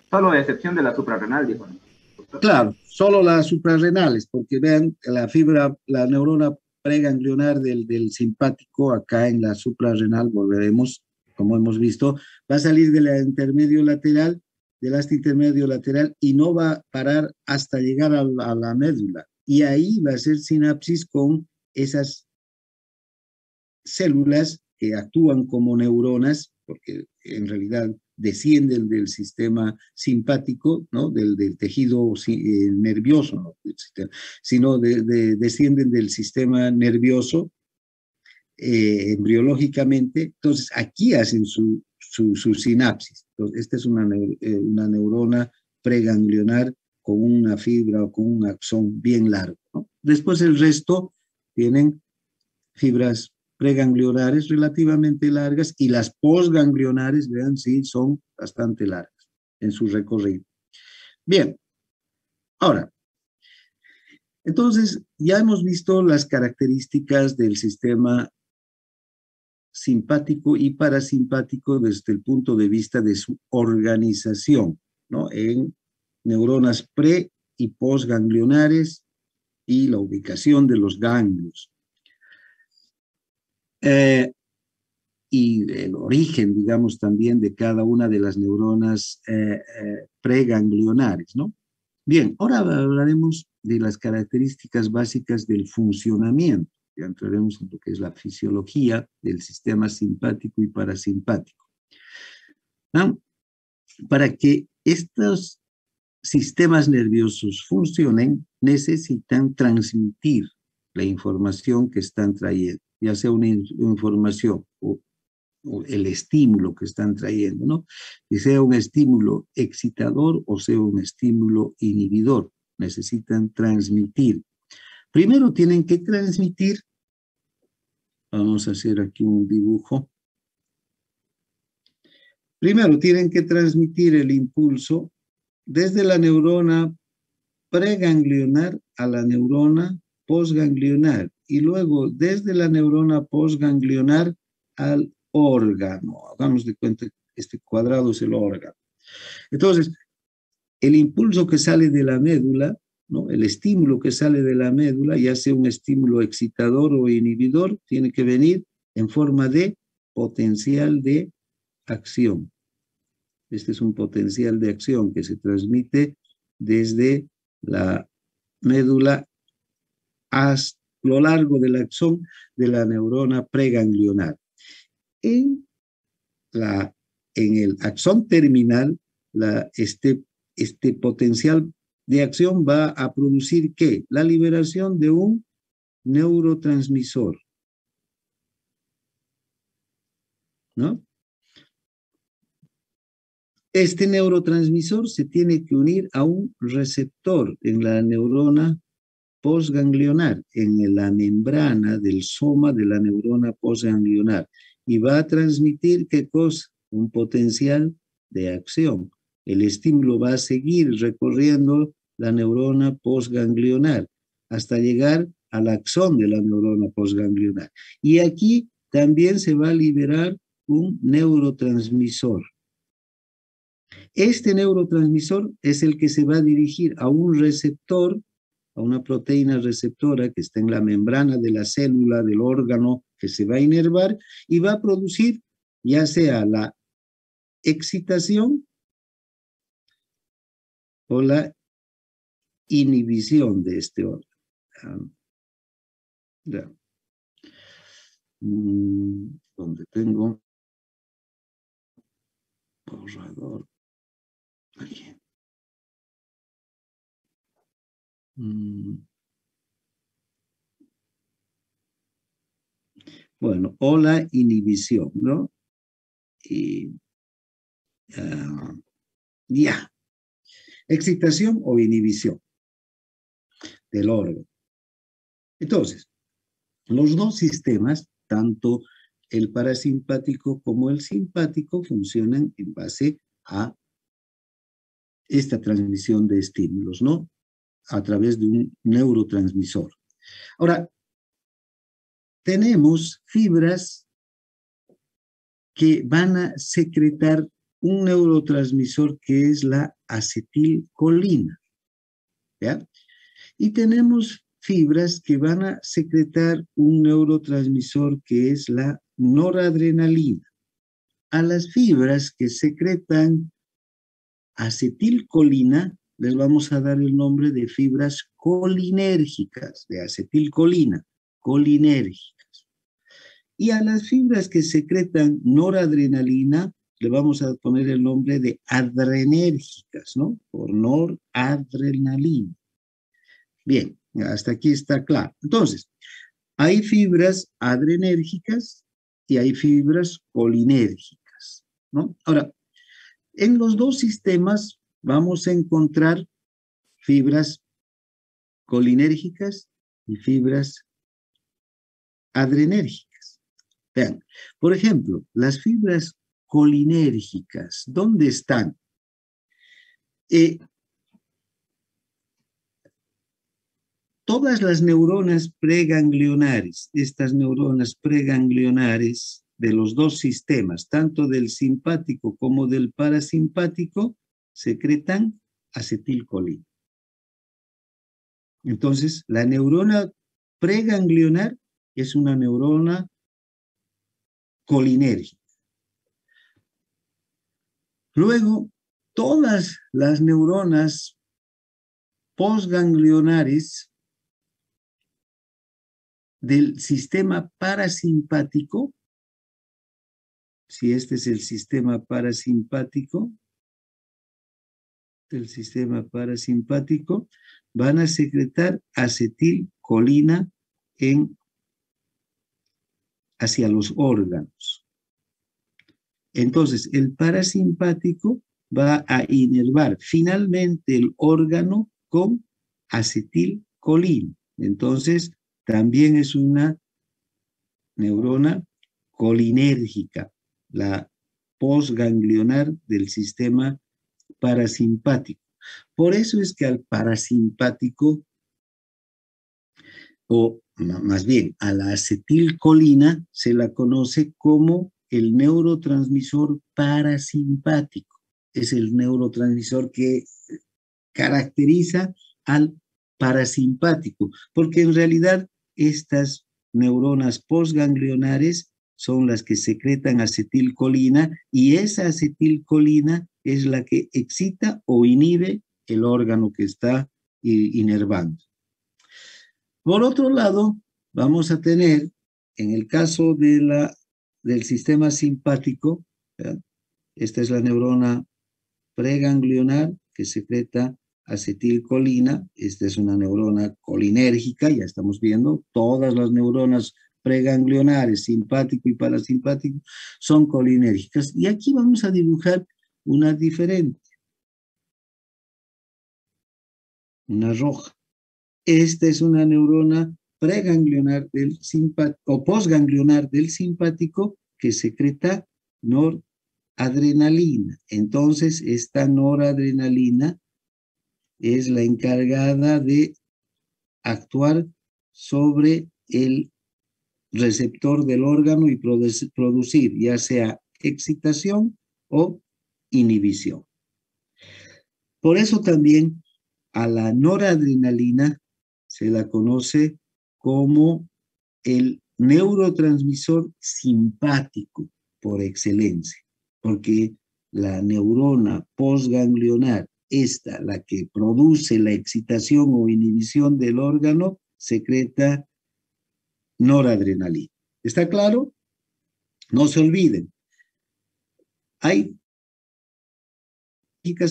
Solo de excepción de la suprarrenal, dijo, ¿no? Doctor. Claro, solo las suprarrenales, porque vean, la neurona preganglionar del simpático, acá en la suprarrenal, volveremos, como hemos visto, va a salir del intermedio lateral, del asta intermedio lateral, y no va a parar hasta llegar a la médula. Y ahí va a ser sinapsis con esas células que actúan como neuronas, porque en realidad descienden del sistema simpático, ¿no? del tejido nervioso, ¿no? Sino descienden del sistema nervioso embriológicamente. Entonces, aquí hacen su sinapsis. Entonces, esta es una neurona preganglionar con una fibra o con un axón bien largo, ¿no? Después el resto tienen fibras preganglionares relativamente largas y las postganglionares, vean, sí, son bastante largas en su recorrido. Bien, ahora, entonces ya hemos visto las características del sistema simpático y parasimpático desde el punto de vista de su organización, ¿no? En neuronas pre y postganglionares y la ubicación de los ganglios. Y el origen, digamos, también de cada una de las neuronas preganglionares, ¿no? Bien, ahora hablaremos de las características básicas del funcionamiento. Ya entraremos en lo que es la fisiología del sistema simpático y parasimpático, ¿no? Para que estos sistemas nerviosos funcionen, necesitan transmitir la información que están trayendo, ya sea una información o el estímulo que están trayendo, ¿no? Que sea un estímulo excitador o sea un estímulo inhibidor. Necesitan transmitir. Primero tienen que transmitir, vamos a hacer aquí un dibujo. Primero tienen que transmitir el impulso desde la neurona preganglionar a la neurona postganglionar y luego desde la neurona postganglionar al órgano. Hagamos de cuenta que este cuadrado es el órgano. Entonces, el impulso que sale de la médula, ¿no? El estímulo que sale de la médula, ya sea un estímulo excitador o inhibidor, tiene que venir en forma de potencial de acción. Este es un potencial de acción que se transmite desde la médula a lo largo del axón de la neurona preganglionar. En el axón terminal, este potencial de acción va a producir ¿qué? La liberación de un neurotransmisor, ¿no? Este neurotransmisor se tiene que unir a un receptor en la neurona postganglionar, en la membrana del soma de la neurona postganglionar. Y va a transmitir, ¿qué cosa? Un potencial de acción. El estímulo va a seguir recorriendo la neurona postganglionar hasta llegar al axón de la neurona postganglionar. Y aquí también se va a liberar un neurotransmisor. Este neurotransmisor es el que se va a dirigir a un receptor, a una proteína receptora que está en la membrana de la célula, del órgano que se va a inervar y va a producir ya sea la excitación o la inhibición de este órgano. ¿Dónde tengo? Borrador. Aquí. Bueno, o la inhibición, ¿no? Y ya. Excitación o inhibición del órgano. Entonces, los dos sistemas, tanto el parasimpático como el simpático, funcionan en base a esta transmisión de estímulos, ¿no? A través de un neurotransmisor. Ahora, tenemos fibras que van a secretar un neurotransmisor que es la acetilcolina, ¿ya? Y tenemos fibras que van a secretar un neurotransmisor que es la noradrenalina. A las fibras que secretan acetilcolina les vamos a dar el nombre de fibras colinérgicas, de acetilcolina, colinérgicas. Y a las fibras que secretan noradrenalina le vamos a poner el nombre de adrenérgicas, ¿no? Por noradrenalina. Bien, hasta aquí está claro. Entonces, hay fibras adrenérgicas y hay fibras colinérgicas, ¿no? Ahora, en los dos sistemas vamos a encontrar fibras colinérgicas y fibras adrenérgicas. Vean, por ejemplo, las fibras colinérgicas, ¿dónde están? Todas las neuronas preganglionares, estas neuronas preganglionares de los dos sistemas, tanto del simpático como del parasimpático, secretan acetilcolina. Entonces, la neurona preganglionar es una neurona colinérgica. Luego, todas las neuronas postganglionares del sistema parasimpático, si este es el sistema parasimpático, del sistema parasimpático, van a secretar acetilcolina hacia los órganos. Entonces, el parasimpático va a inervar finalmente el órgano con acetilcolina. Entonces, también es una neurona colinérgica, la postganglionar del sistema parasimpático. Por eso es que al parasimpático, o más bien a la acetilcolina, se la conoce como el neurotransmisor parasimpático. Es el neurotransmisor que caracteriza al parasimpático, porque en realidad estas neuronas postganglionares son las que secretan acetilcolina y esa acetilcolina es la que excita o inhibe el órgano que está inervando. Por otro lado, vamos a tener, en el caso del sistema simpático, ¿verdad? Esta es la neurona preganglionar que secreta acetilcolina. Esta es una neurona colinérgica, ya estamos viendo, todas las neuronas preganglionares, simpático y parasimpático, son colinérgicas. Y aquí vamos a dibujar una diferente, una roja. esta es una neurona preganglionar del simpático o posganglionar del simpático que secreta noradrenalina. Entonces, esta noradrenalina es la encargada de actuar sobre el receptor del órgano y producir ya sea excitación o inhibición. Por eso también a la noradrenalina se la conoce como el neurotransmisor simpático por excelencia, porque la neurona postganglionar, esta, la que produce la excitación o inhibición del órgano, secreta noradrenalina. ¿Está claro? No se olviden. Hay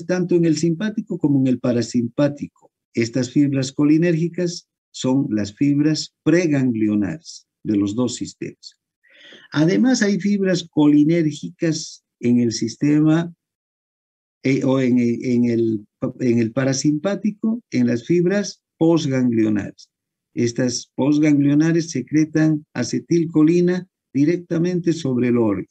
tanto en el simpático como en el parasimpático. Estas fibras colinérgicas son las fibras preganglionares de los dos sistemas. Además, hay fibras colinérgicas en el sistema o en el parasimpático, en las fibras postganglionares. Estas postganglionares secretan acetilcolina directamente sobre el órgano.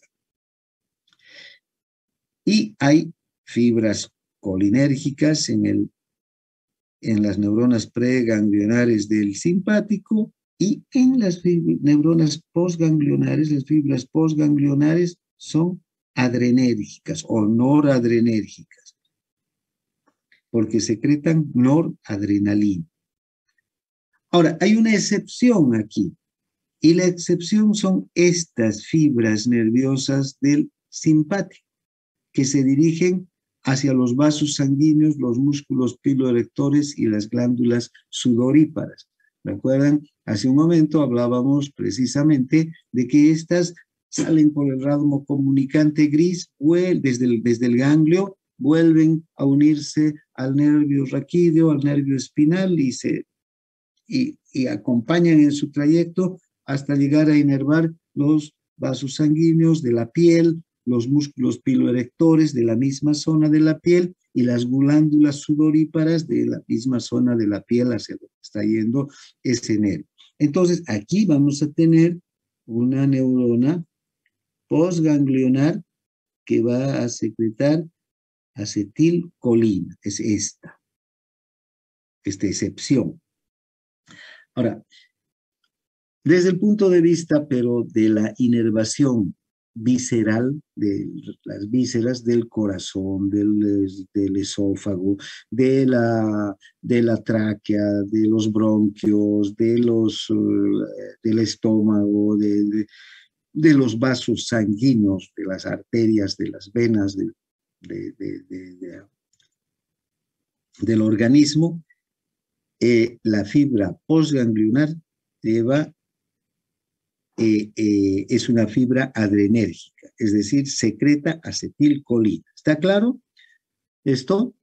Y hay fibras colinérgicas en las neuronas preganglionares del simpático y en las neuronas postganglionares, las fibras postganglionares son adrenérgicas o noradrenérgicas, porque secretan noradrenalina. Ahora, hay una excepción aquí, y la excepción son estas fibras nerviosas del simpático, que se dirigen hacia los vasos sanguíneos, los músculos piloerectores y las glándulas sudoríparas. ¿Recuerdan? Hace un momento hablábamos precisamente de que estas salen por el ramo comunicante gris, desde el ganglio, vuelven a unirse al nervio raquídeo, al nervio espinal y acompañan en su trayecto hasta llegar a inervar los vasos sanguíneos de la piel, los músculos piloerectores de la misma zona de la piel y las glándulas sudoríparas de la misma zona de la piel hacia donde está yendo ese nervio. Entonces, aquí vamos a tener una neurona postganglionar que va a secretar acetilcolina, es esta excepción. Ahora, desde el punto de vista, pero de la inervación visceral, de las vísceras del corazón, del esófago, de la tráquea, de los bronquios, del estómago, de los vasos sanguíneos, de las arterias, de las venas del organismo, la fibra postganglionar es una fibra adrenérgica, es decir, secreta acetilcolina. ¿Está claro esto?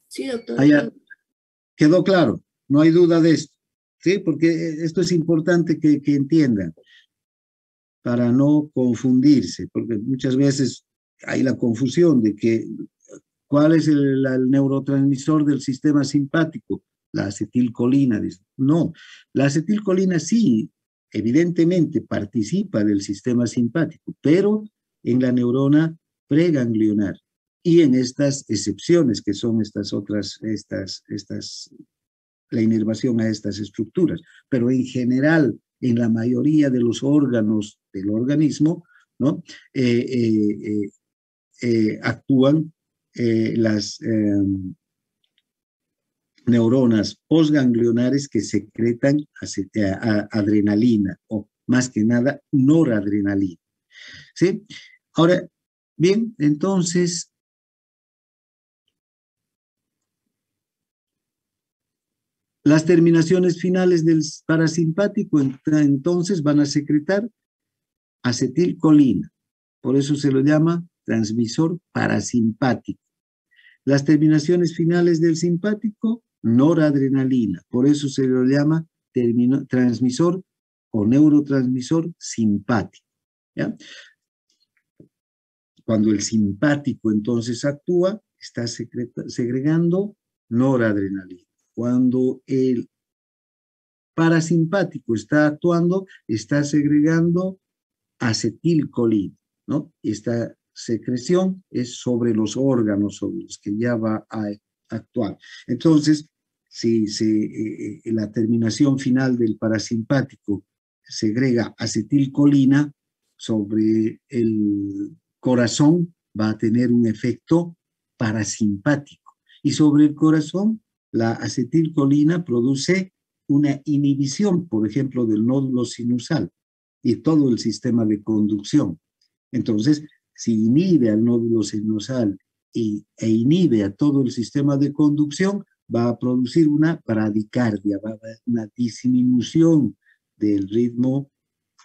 Sí, doctor. ¿Quedó claro? No hay duda de esto, ¿sí? Porque esto es importante que entiendan para no confundirse, porque muchas veces hay la confusión de que ¿cuál es el neurotransmisor del sistema simpático? La acetilcolina. No, la acetilcolina sí, evidentemente participa del sistema simpático, pero en la neurona preganglionar y en estas excepciones que son la inervación a estas estructuras, pero en general, en la mayoría de los órganos del organismo, ¿no? Actúan las neuronas postganglionares que secretan adrenalina o más que nada noradrenalina. ¿Sí? Ahora, bien, entonces, las terminaciones finales del parasimpático entonces van a secretar acetilcolina. Por eso se lo llama transmisor parasimpático. Las terminaciones finales del simpático, noradrenalina. Por eso se lo llama transmisor o neurotransmisor simpático. ¿Ya? Cuando el simpático entonces actúa, está segregando noradrenalina. Cuando el parasimpático está actuando, está segregando acetilcolina, ¿no? Esta secreción es sobre los órganos sobre los que ya va a actuar. Entonces, si la terminación final del parasimpático segrega acetilcolina sobre el corazón, va a tener un efecto parasimpático. Y sobre el corazón, la acetilcolina produce una inhibición, por ejemplo, del nódulo sinusal y todo el sistema de conducción. Entonces, si inhibe al nódulo sinusal e inhibe a todo el sistema de conducción, va a producir una bradicardia, va a haber una disminución del ritmo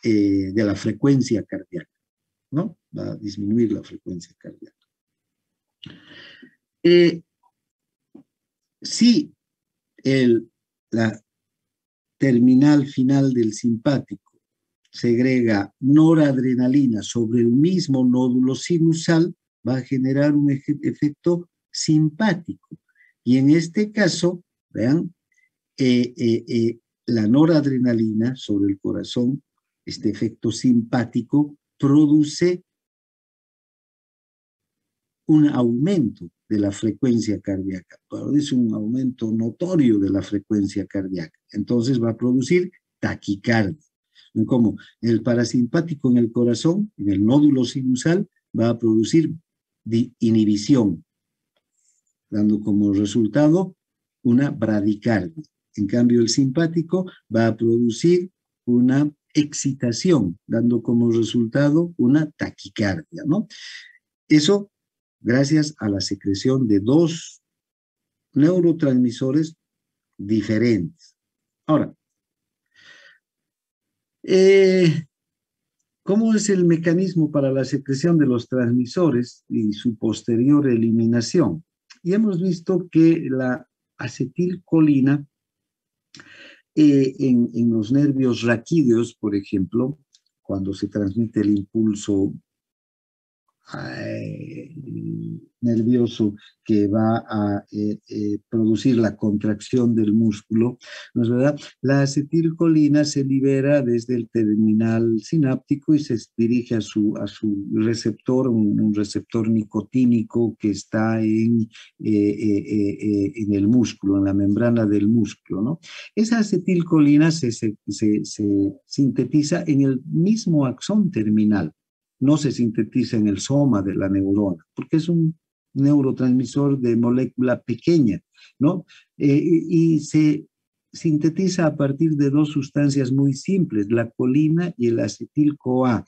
de la frecuencia cardíaca, ¿no? Va a disminuir la frecuencia cardíaca. Si la terminal final del simpático segrega noradrenalina sobre el mismo nódulo sinusal, va a generar un efecto simpático. Y en este caso, vean, la noradrenalina sobre el corazón, este efecto simpático, produce un aumento de la frecuencia cardíaca, produce un aumento notorio de la frecuencia cardíaca. Entonces va a producir taquicardia. Como el parasimpático en el corazón, en el nódulo sinusal, va a producir inhibición, dando como resultado una bradicardia. En cambio, el simpático va a producir una excitación, dando como resultado una taquicardia, ¿no? Eso gracias a la secreción de dos neurotransmisores diferentes. Ahora, ¿cómo es el mecanismo para la secreción de los transmisores y su posterior eliminación? Y hemos visto que la acetilcolina en los nervios raquídeos, por ejemplo, cuando se transmite el impulso nervioso que va a producir la contracción del músculo, ¿no es verdad? La acetilcolina se libera desde el terminal sináptico y se dirige a su receptor, un receptor nicotínico que está en el músculo, en la membrana del músculo, ¿no? Esa acetilcolina se sintetiza en el mismo axón terminal. No se sintetiza en el soma de la neurona, porque es un neurotransmisor de molécula pequeña, ¿no? Y se sintetiza a partir de dos sustancias muy simples, la colina y el acetil-CoA.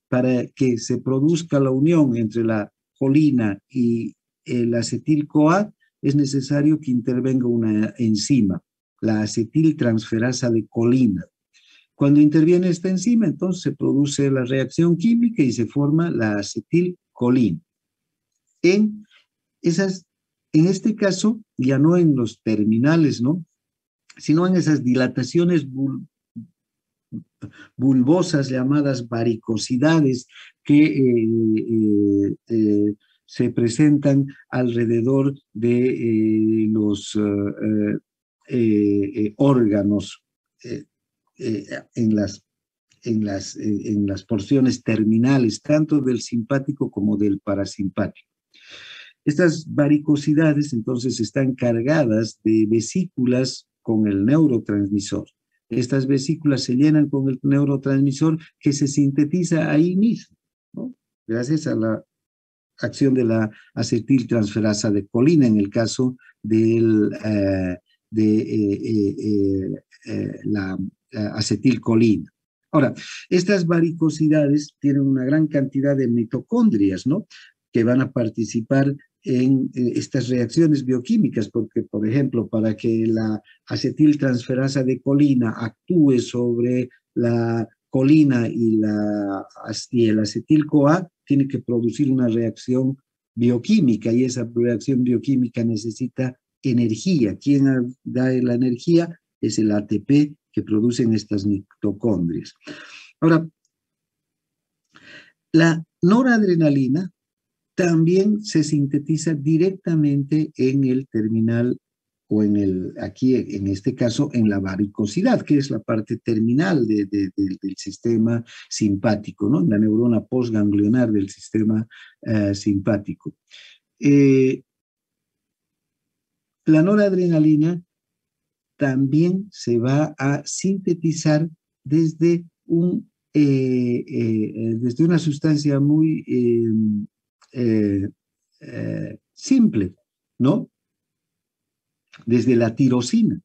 Para que se produzca la unión entre la colina y el acetil-CoA, es necesario que intervenga una enzima, la acetiltransferasa de colina. Cuando interviene esta enzima, entonces se produce la reacción química y se forma la acetilcolina. En este caso, ya no en los terminales, ¿no? Sino en esas dilataciones bulbosas llamadas varicosidades que se presentan alrededor de los órganos en las porciones terminales, tanto del simpático como del parasimpático. Estas varicosidades entonces están cargadas de vesículas con el neurotransmisor. Estas vesículas se llenan con el neurotransmisor que se sintetiza ahí mismo, ¿no? Gracias a la acción de la acetiltransferasa de colina en el caso de la acetilcolina. Ahora, estas varicosidades tienen una gran cantidad de mitocondrias, ¿no? Que van a participar en estas reacciones bioquímicas, porque, por ejemplo, para que la acetiltransferasa de colina actúe sobre la colina y el acetil-CoA, tiene que producir una reacción bioquímica, y esa reacción bioquímica necesita energía. ¿Quién da la energía? Es el ATP que producen estas mitocondrias. Ahora, la noradrenalina también se sintetiza directamente en el terminal o aquí en este caso en la varicosidad, que es la parte terminal del sistema simpático, ¿no? La neurona postganglionar del sistema simpático. La noradrenalina también se va a sintetizar desde desde una sustancia muy simple, ¿no? Desde la tirosina,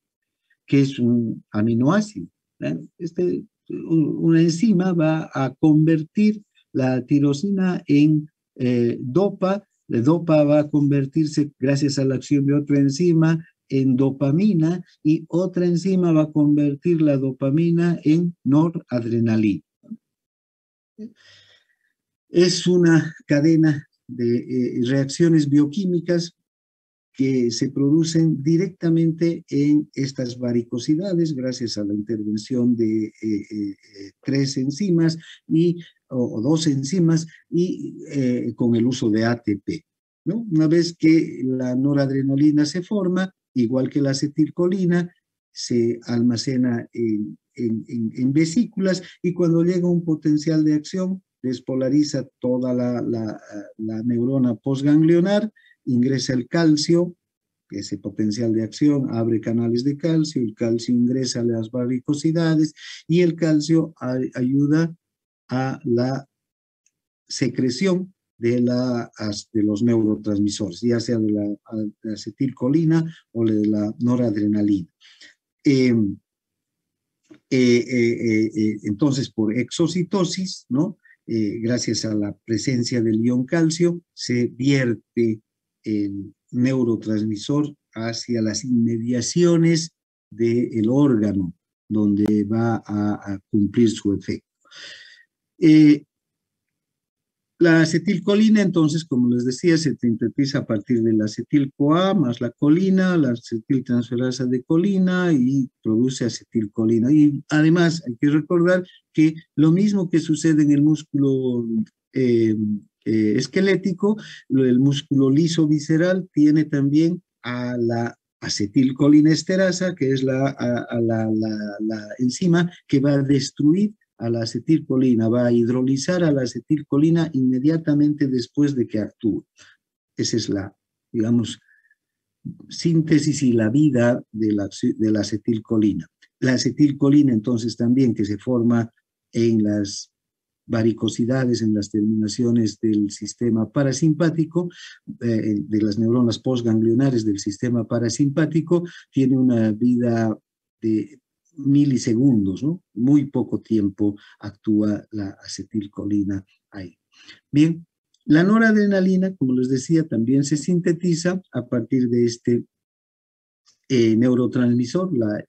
que es un aminoácido. Una enzima va a convertir la tirosina en dopa. La dopa va a convertirse, gracias a la acción de otra enzima, en dopamina, y otra enzima va a convertir la dopamina en noradrenalina. Es una cadena de reacciones bioquímicas que se producen directamente en estas varicosidades gracias a la intervención de 3 enzimas o 2 enzimas y con el uso de ATP, ¿no? Una vez que la noradrenalina se forma, igual que la acetilcolina, se almacena en vesículas, y cuando llega un potencial de acción, despolariza toda la neurona postganglionar, ingresa el calcio, ese potencial de acción abre canales de calcio, el calcio ingresa a las varicosidades y el calcio ayuda a la secreción de los neurotransmisores, ya sea de la acetilcolina o de la noradrenalina. Entonces, por exocitosis, ¿no? Gracias a la presencia del ion calcio, se vierte el neurotransmisor hacia las inmediaciones del órgano donde va a cumplir su efecto. La acetilcolina, entonces, como les decía, se sintetiza a partir de la acetil-CoA más la colina, la acetiltransferasa de colina, y produce acetilcolina. Y además hay que recordar que lo mismo que sucede en el músculo esquelético, el músculo liso visceral tiene también a la acetilcolinesterasa, que es la enzima que va a destruir a la acetilcolina, va a hidrolizar a la acetilcolina inmediatamente después de que actúe. Esa es la, digamos, síntesis y la vida de la acetilcolina. La acetilcolina, entonces, también, que se forma en las varicosidades, en las terminaciones del sistema parasimpático, de las neuronas postganglionares del sistema parasimpático, tiene una vida de milisegundos, ¿no? Muy poco tiempo actúa la acetilcolina ahí. Bien, la noradrenalina, como les decía, también se sintetiza a partir de este neurotransmisor, la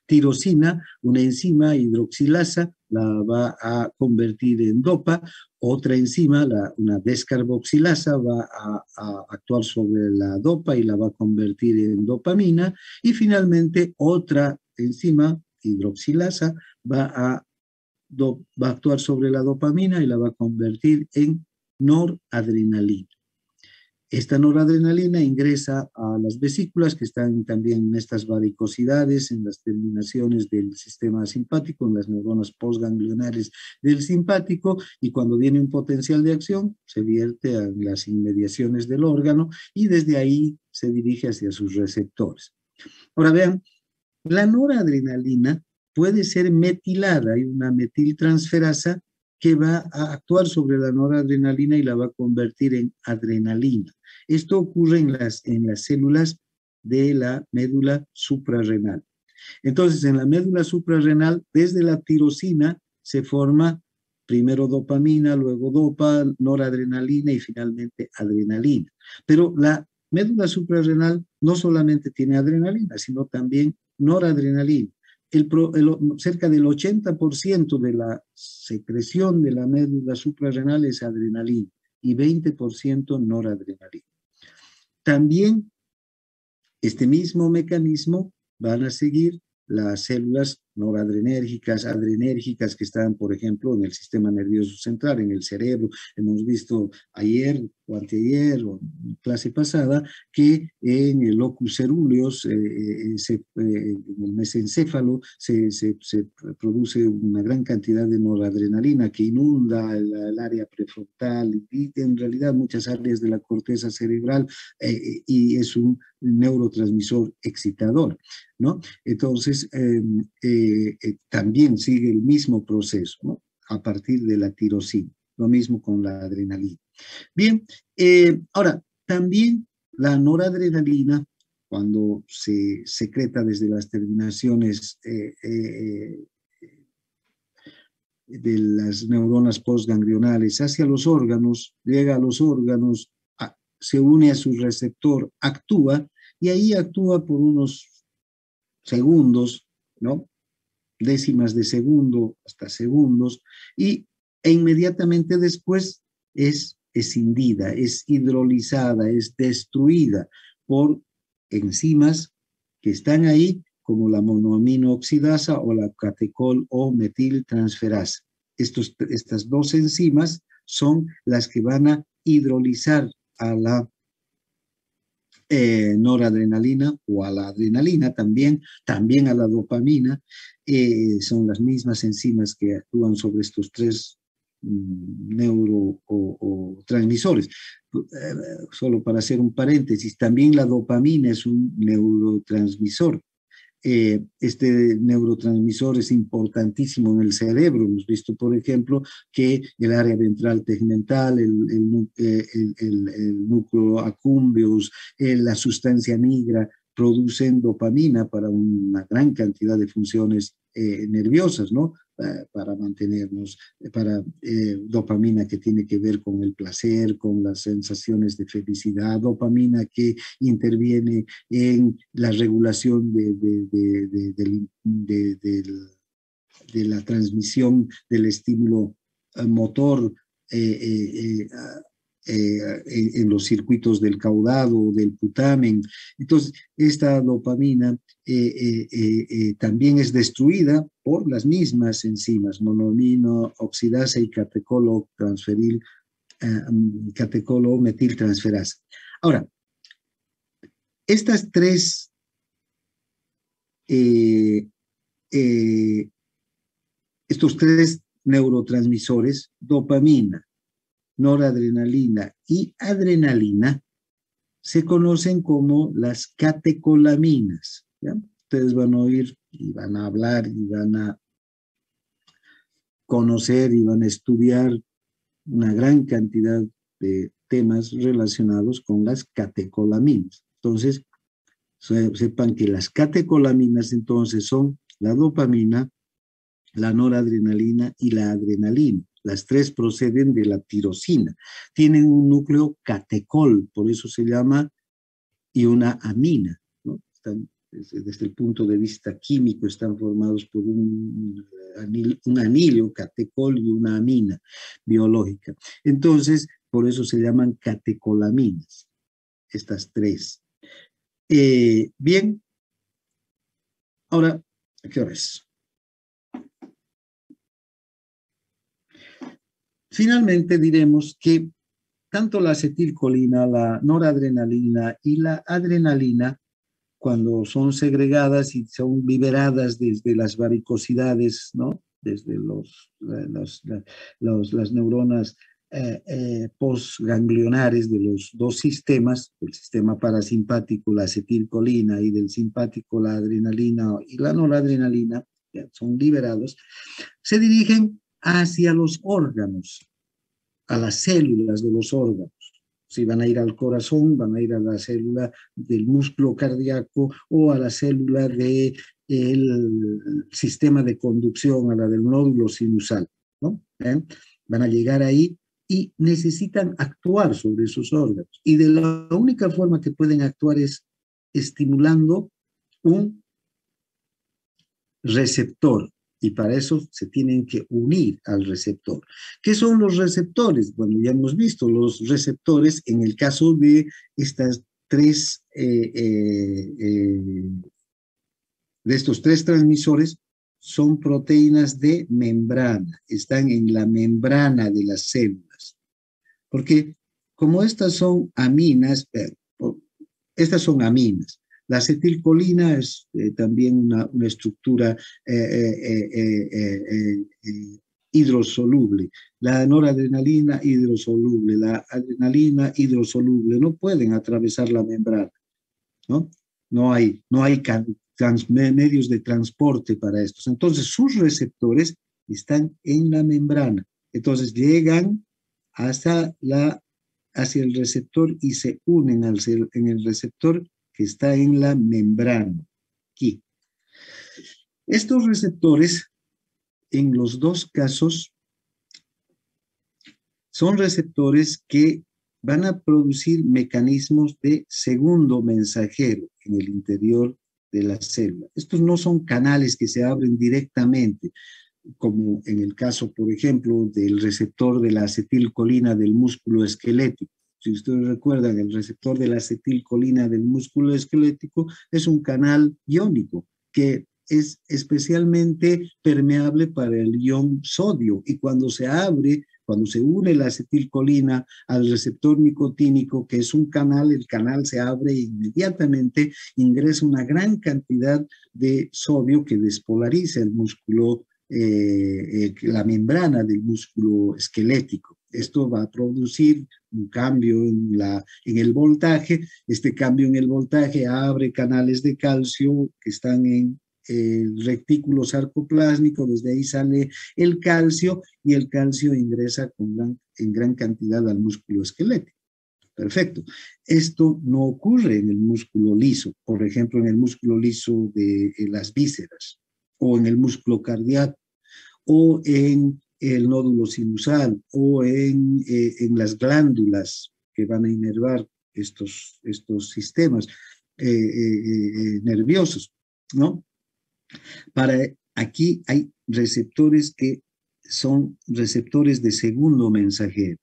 tirosina, una enzima hidroxilasa, la va a convertir en dopa. Otra enzima, una descarboxilasa, va a actuar sobre la dopa y la va a convertir en dopamina. Y finalmente, otra enzima, hidroxilasa, va a actuar sobre la dopamina y la va a convertir en noradrenalina. Esta noradrenalina ingresa a las vesículas, que están también en estas varicosidades, en las terminaciones del sistema simpático, en las neuronas postganglionares del simpático, y cuando viene un potencial de acción, se vierte a las inmediaciones del órgano, y desde ahí se dirige hacia sus receptores. Ahora vean, la noradrenalina puede ser metilada, hay una metiltransferasa que va a actuar sobre la noradrenalina y la va a convertir en adrenalina. Esto ocurre en las células de la médula suprarrenal. Entonces, en la médula suprarrenal, desde la tirosina se forma primero dopamina, luego dopa, noradrenalina y finalmente adrenalina. Pero la médula suprarrenal no solamente tiene adrenalina, sino también noradrenalina. Cerca del 80% de la secreción de la médula suprarrenal es adrenalina y 20% noradrenalina. También este mismo mecanismo van a seguir las células noradrenérgicas, adrenérgicas, que están, por ejemplo, en el sistema nervioso central, en el cerebro. Hemos visto ayer o anteayer, o clase pasada, que en el locus ceruleus, en el mesencéfalo, se produce una gran cantidad de noradrenalina que inunda el área prefrontal y en realidad muchas áreas de la corteza cerebral, y es un neurotransmisor excitador, ¿no? Entonces, también sigue el mismo proceso, ¿no? A partir de la tirosina, lo mismo con la adrenalina. Bien, ahora, también la noradrenalina, cuando se secreta desde las terminaciones de las neuronas postganglionales hacia los órganos, llega a los órganos, se une a su receptor, actúa, y ahí actúa por unos segundos, ¿no? Décimas de segundo hasta segundos, e inmediatamente después es escindida, es hidrolizada, es destruida por enzimas que están ahí, como la monoamino oxidasa o la catecol o metiltransferasa. Estas dos enzimas son las que van a hidrolizar a la noradrenalina o a la adrenalina también a la dopamina. Son las mismas enzimas que actúan sobre estos tres neuro o transmisores. Solo para hacer un paréntesis, también la dopamina es un neurotransmisor. Este neurotransmisor es importantísimo en el cerebro. Hemos visto, por ejemplo, que el área ventral tegmental, el núcleo accumbens, la sustancia nigra, producen dopamina para una gran cantidad de funciones nerviosas, ¿no? Para mantenernos, dopamina que tiene que ver con el placer, con las sensaciones de felicidad, dopamina que interviene en la regulación de la transmisión del estímulo motor en los circuitos del caudado o del putamen. Entonces, esta dopamina también es destruida por las mismas enzimas, monoamino oxidasa y catecolo metiltransferasa. Ahora, estas tres estos tres neurotransmisores, dopamina, noradrenalina y adrenalina, se conocen como las catecolaminas, ¿ya? Ustedes van a oír y van a hablar y van a conocer y van a estudiar una gran cantidad de temas relacionados con las catecolaminas. Entonces, sepan que las catecolaminas entonces son la dopamina, la noradrenalina y la adrenalina. Las tres proceden de la tirosina. Tienen un núcleo catecol, por eso se llama, y una amina, ¿no? Están, desde el punto de vista químico, están formados por un anillo catecol y una amina biológica. Entonces, por eso se llaman catecolaminas, estas tres. Bien, ahora, ¿a qué hora es? Finalmente diremos que tanto la acetilcolina, la noradrenalina y la adrenalina, cuando son segregadas y son liberadas desde las varicosidades, ¿no? Desde las neuronas postganglionares de los dos sistemas, del sistema parasimpático, la acetilcolina, y del simpático, la adrenalina y la noradrenalina, ya son liberados, se dirigen hacia los órganos, a las células de los órganos. Si van a ir al corazón, van a ir a la célula del músculo cardíaco o a la célula del sistema de conducción, a la del nódulo sinusal, ¿no? Van a llegar ahí y necesitan actuar sobre esos órganos. Y de la única forma que pueden actuar es estimulando un receptor. Y para eso se tienen que unir al receptor. ¿Qué son los receptores? Bueno, ya hemos visto los receptores en el caso de estas tres, de estos tres transmisores, son proteínas de membrana, están en la membrana de las células. Porque como estas son aminas, estas son aminas. La acetilcolina es también una estructura hidrosoluble. La noradrenalina hidrosoluble, la adrenalina hidrosoluble, no pueden atravesar la membrana, ¿no? No hay medios de transporte para estos. Entonces, sus receptores están en la membrana. Entonces, llegan hacia el receptor y se unen en el receptor que está en la membrana, aquí. Estos receptores, en los dos casos, son receptores que van a producir mecanismos de segundo mensajero en el interior de la célula. Estos no son canales que se abren directamente, como en el caso, por ejemplo, del receptor de la acetilcolina del músculo esquelético. Si ustedes recuerdan, el receptor de la acetilcolina del músculo esquelético es un canal iónico que es especialmente permeable para el ion sodio, y cuando se abre, cuando se une la acetilcolina al receptor nicotínico, que es un canal, el canal se abre e inmediatamente ingresa una gran cantidad de sodio que despolariza el músculo, la membrana del músculo esquelético. Esto va a producir un cambio en el voltaje. Este cambio en el voltaje abre canales de calcio que están en el retículo sarcoplásmico, desde ahí sale el calcio y el calcio ingresa en gran cantidad al músculo esquelético. Perfecto. Esto no ocurre en el músculo liso, por ejemplo, en el músculo liso de las vísceras, o en el músculo cardíaco, o en el nódulo sinusal, o en las glándulas que van a inervar estos sistemas nerviosos, ¿no? Aquí hay receptores que son receptores de segundo mensajero.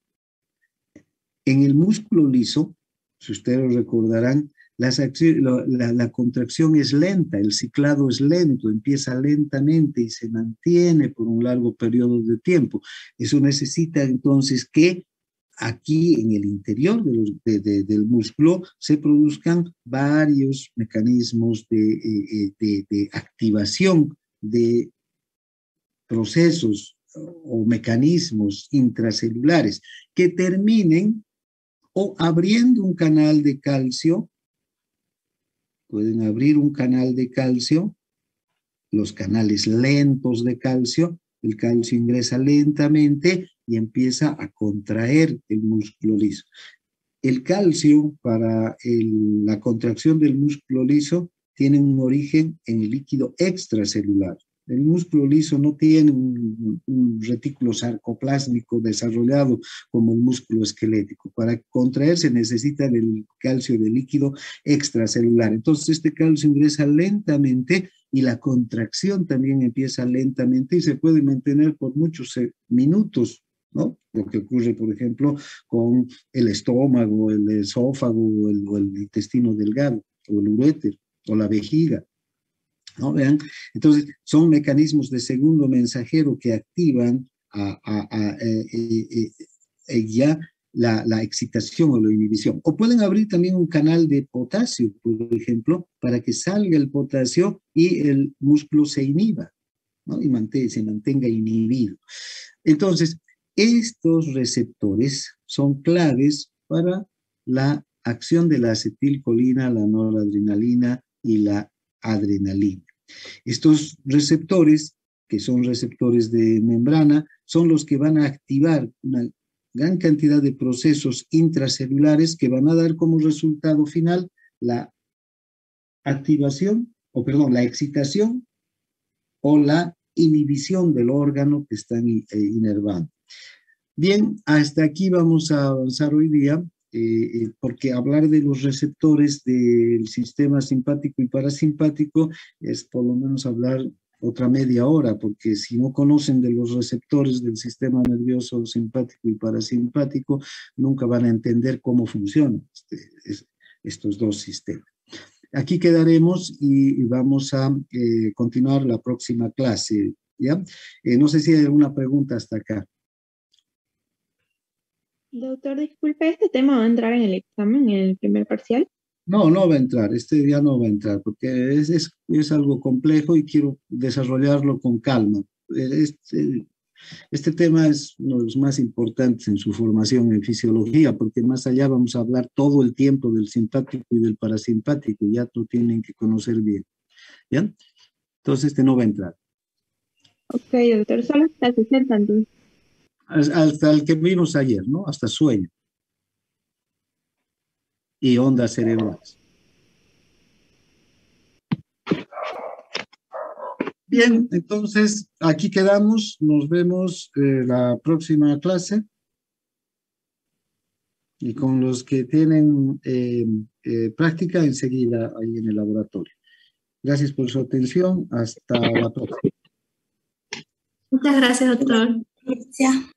En el músculo liso, si ustedes recordarán, la contracción es lenta, el ciclado es lento, empieza lentamente y se mantiene por un largo periodo de tiempo. Eso necesita entonces que aquí en el interior del músculo se produzcan varios mecanismos de activación de procesos o mecanismos intracelulares que terminen o abriendo un canal de calcio. Pueden abrir un canal de calcio, los canales lentos de calcio, el calcio ingresa lentamente y empieza a contraer el músculo liso. El calcio para la contracción del músculo liso tiene un origen en el líquido extracelular. El músculo liso no tiene un retículo sarcoplásmico desarrollado como el músculo esquelético. Para contraerse necesita el calcio del líquido extracelular. Entonces este calcio ingresa lentamente y la contracción también empieza lentamente y se puede mantener por muchos minutos, ¿no? Lo que ocurre, por ejemplo, con el estómago, el esófago, o el intestino delgado, o el uréter, o la vejiga, ¿no? Vean, entonces son mecanismos de segundo mensajero que activan ya la excitación o la inhibición. O pueden abrir también un canal de potasio, por ejemplo, para que salga el potasio y el músculo se inhiba, ¿no? Y se mantenga inhibido. Entonces, estos receptores son claves para la acción de la acetilcolina, la noradrenalina y la adrenalina. Estos receptores, que son receptores de membrana, son los que van a activar una gran cantidad de procesos intracelulares que van a dar como resultado final la activación, la excitación o la inhibición del órgano que están inervando. Bien, hasta aquí vamos a avanzar hoy día, porque hablar de los receptores del sistema simpático y parasimpático es por lo menos hablar otra media hora, porque si no conocen de los receptores del sistema nervioso simpático y parasimpático, nunca van a entender cómo funcionan estos dos sistemas. Aquí quedaremos y vamos a continuar la próxima clase, ¿ya? No sé si hay alguna pregunta hasta acá. Doctor, disculpe, ¿este tema va a entrar en el examen, en el primer parcial? No, no va a entrar, este ya no va a entrar, porque es algo complejo y quiero desarrollarlo con calma. Este tema es uno de los más importantes en su formación en fisiología, porque más allá vamos a hablar todo el tiempo del simpático y del parasimpático, ya lo tienen que conocer bien. ¿Ya? Entonces este no va a entrar. Ok, doctor, solo hasta 60 entonces. Hasta el que vimos ayer, ¿no? Hasta sueño. Y ondas cerebrales. Bien, entonces aquí quedamos, nos vemos la próxima clase y con los que tienen práctica enseguida ahí en el laboratorio. Gracias por su atención, hasta la próxima. Muchas gracias, doctor. Gracias.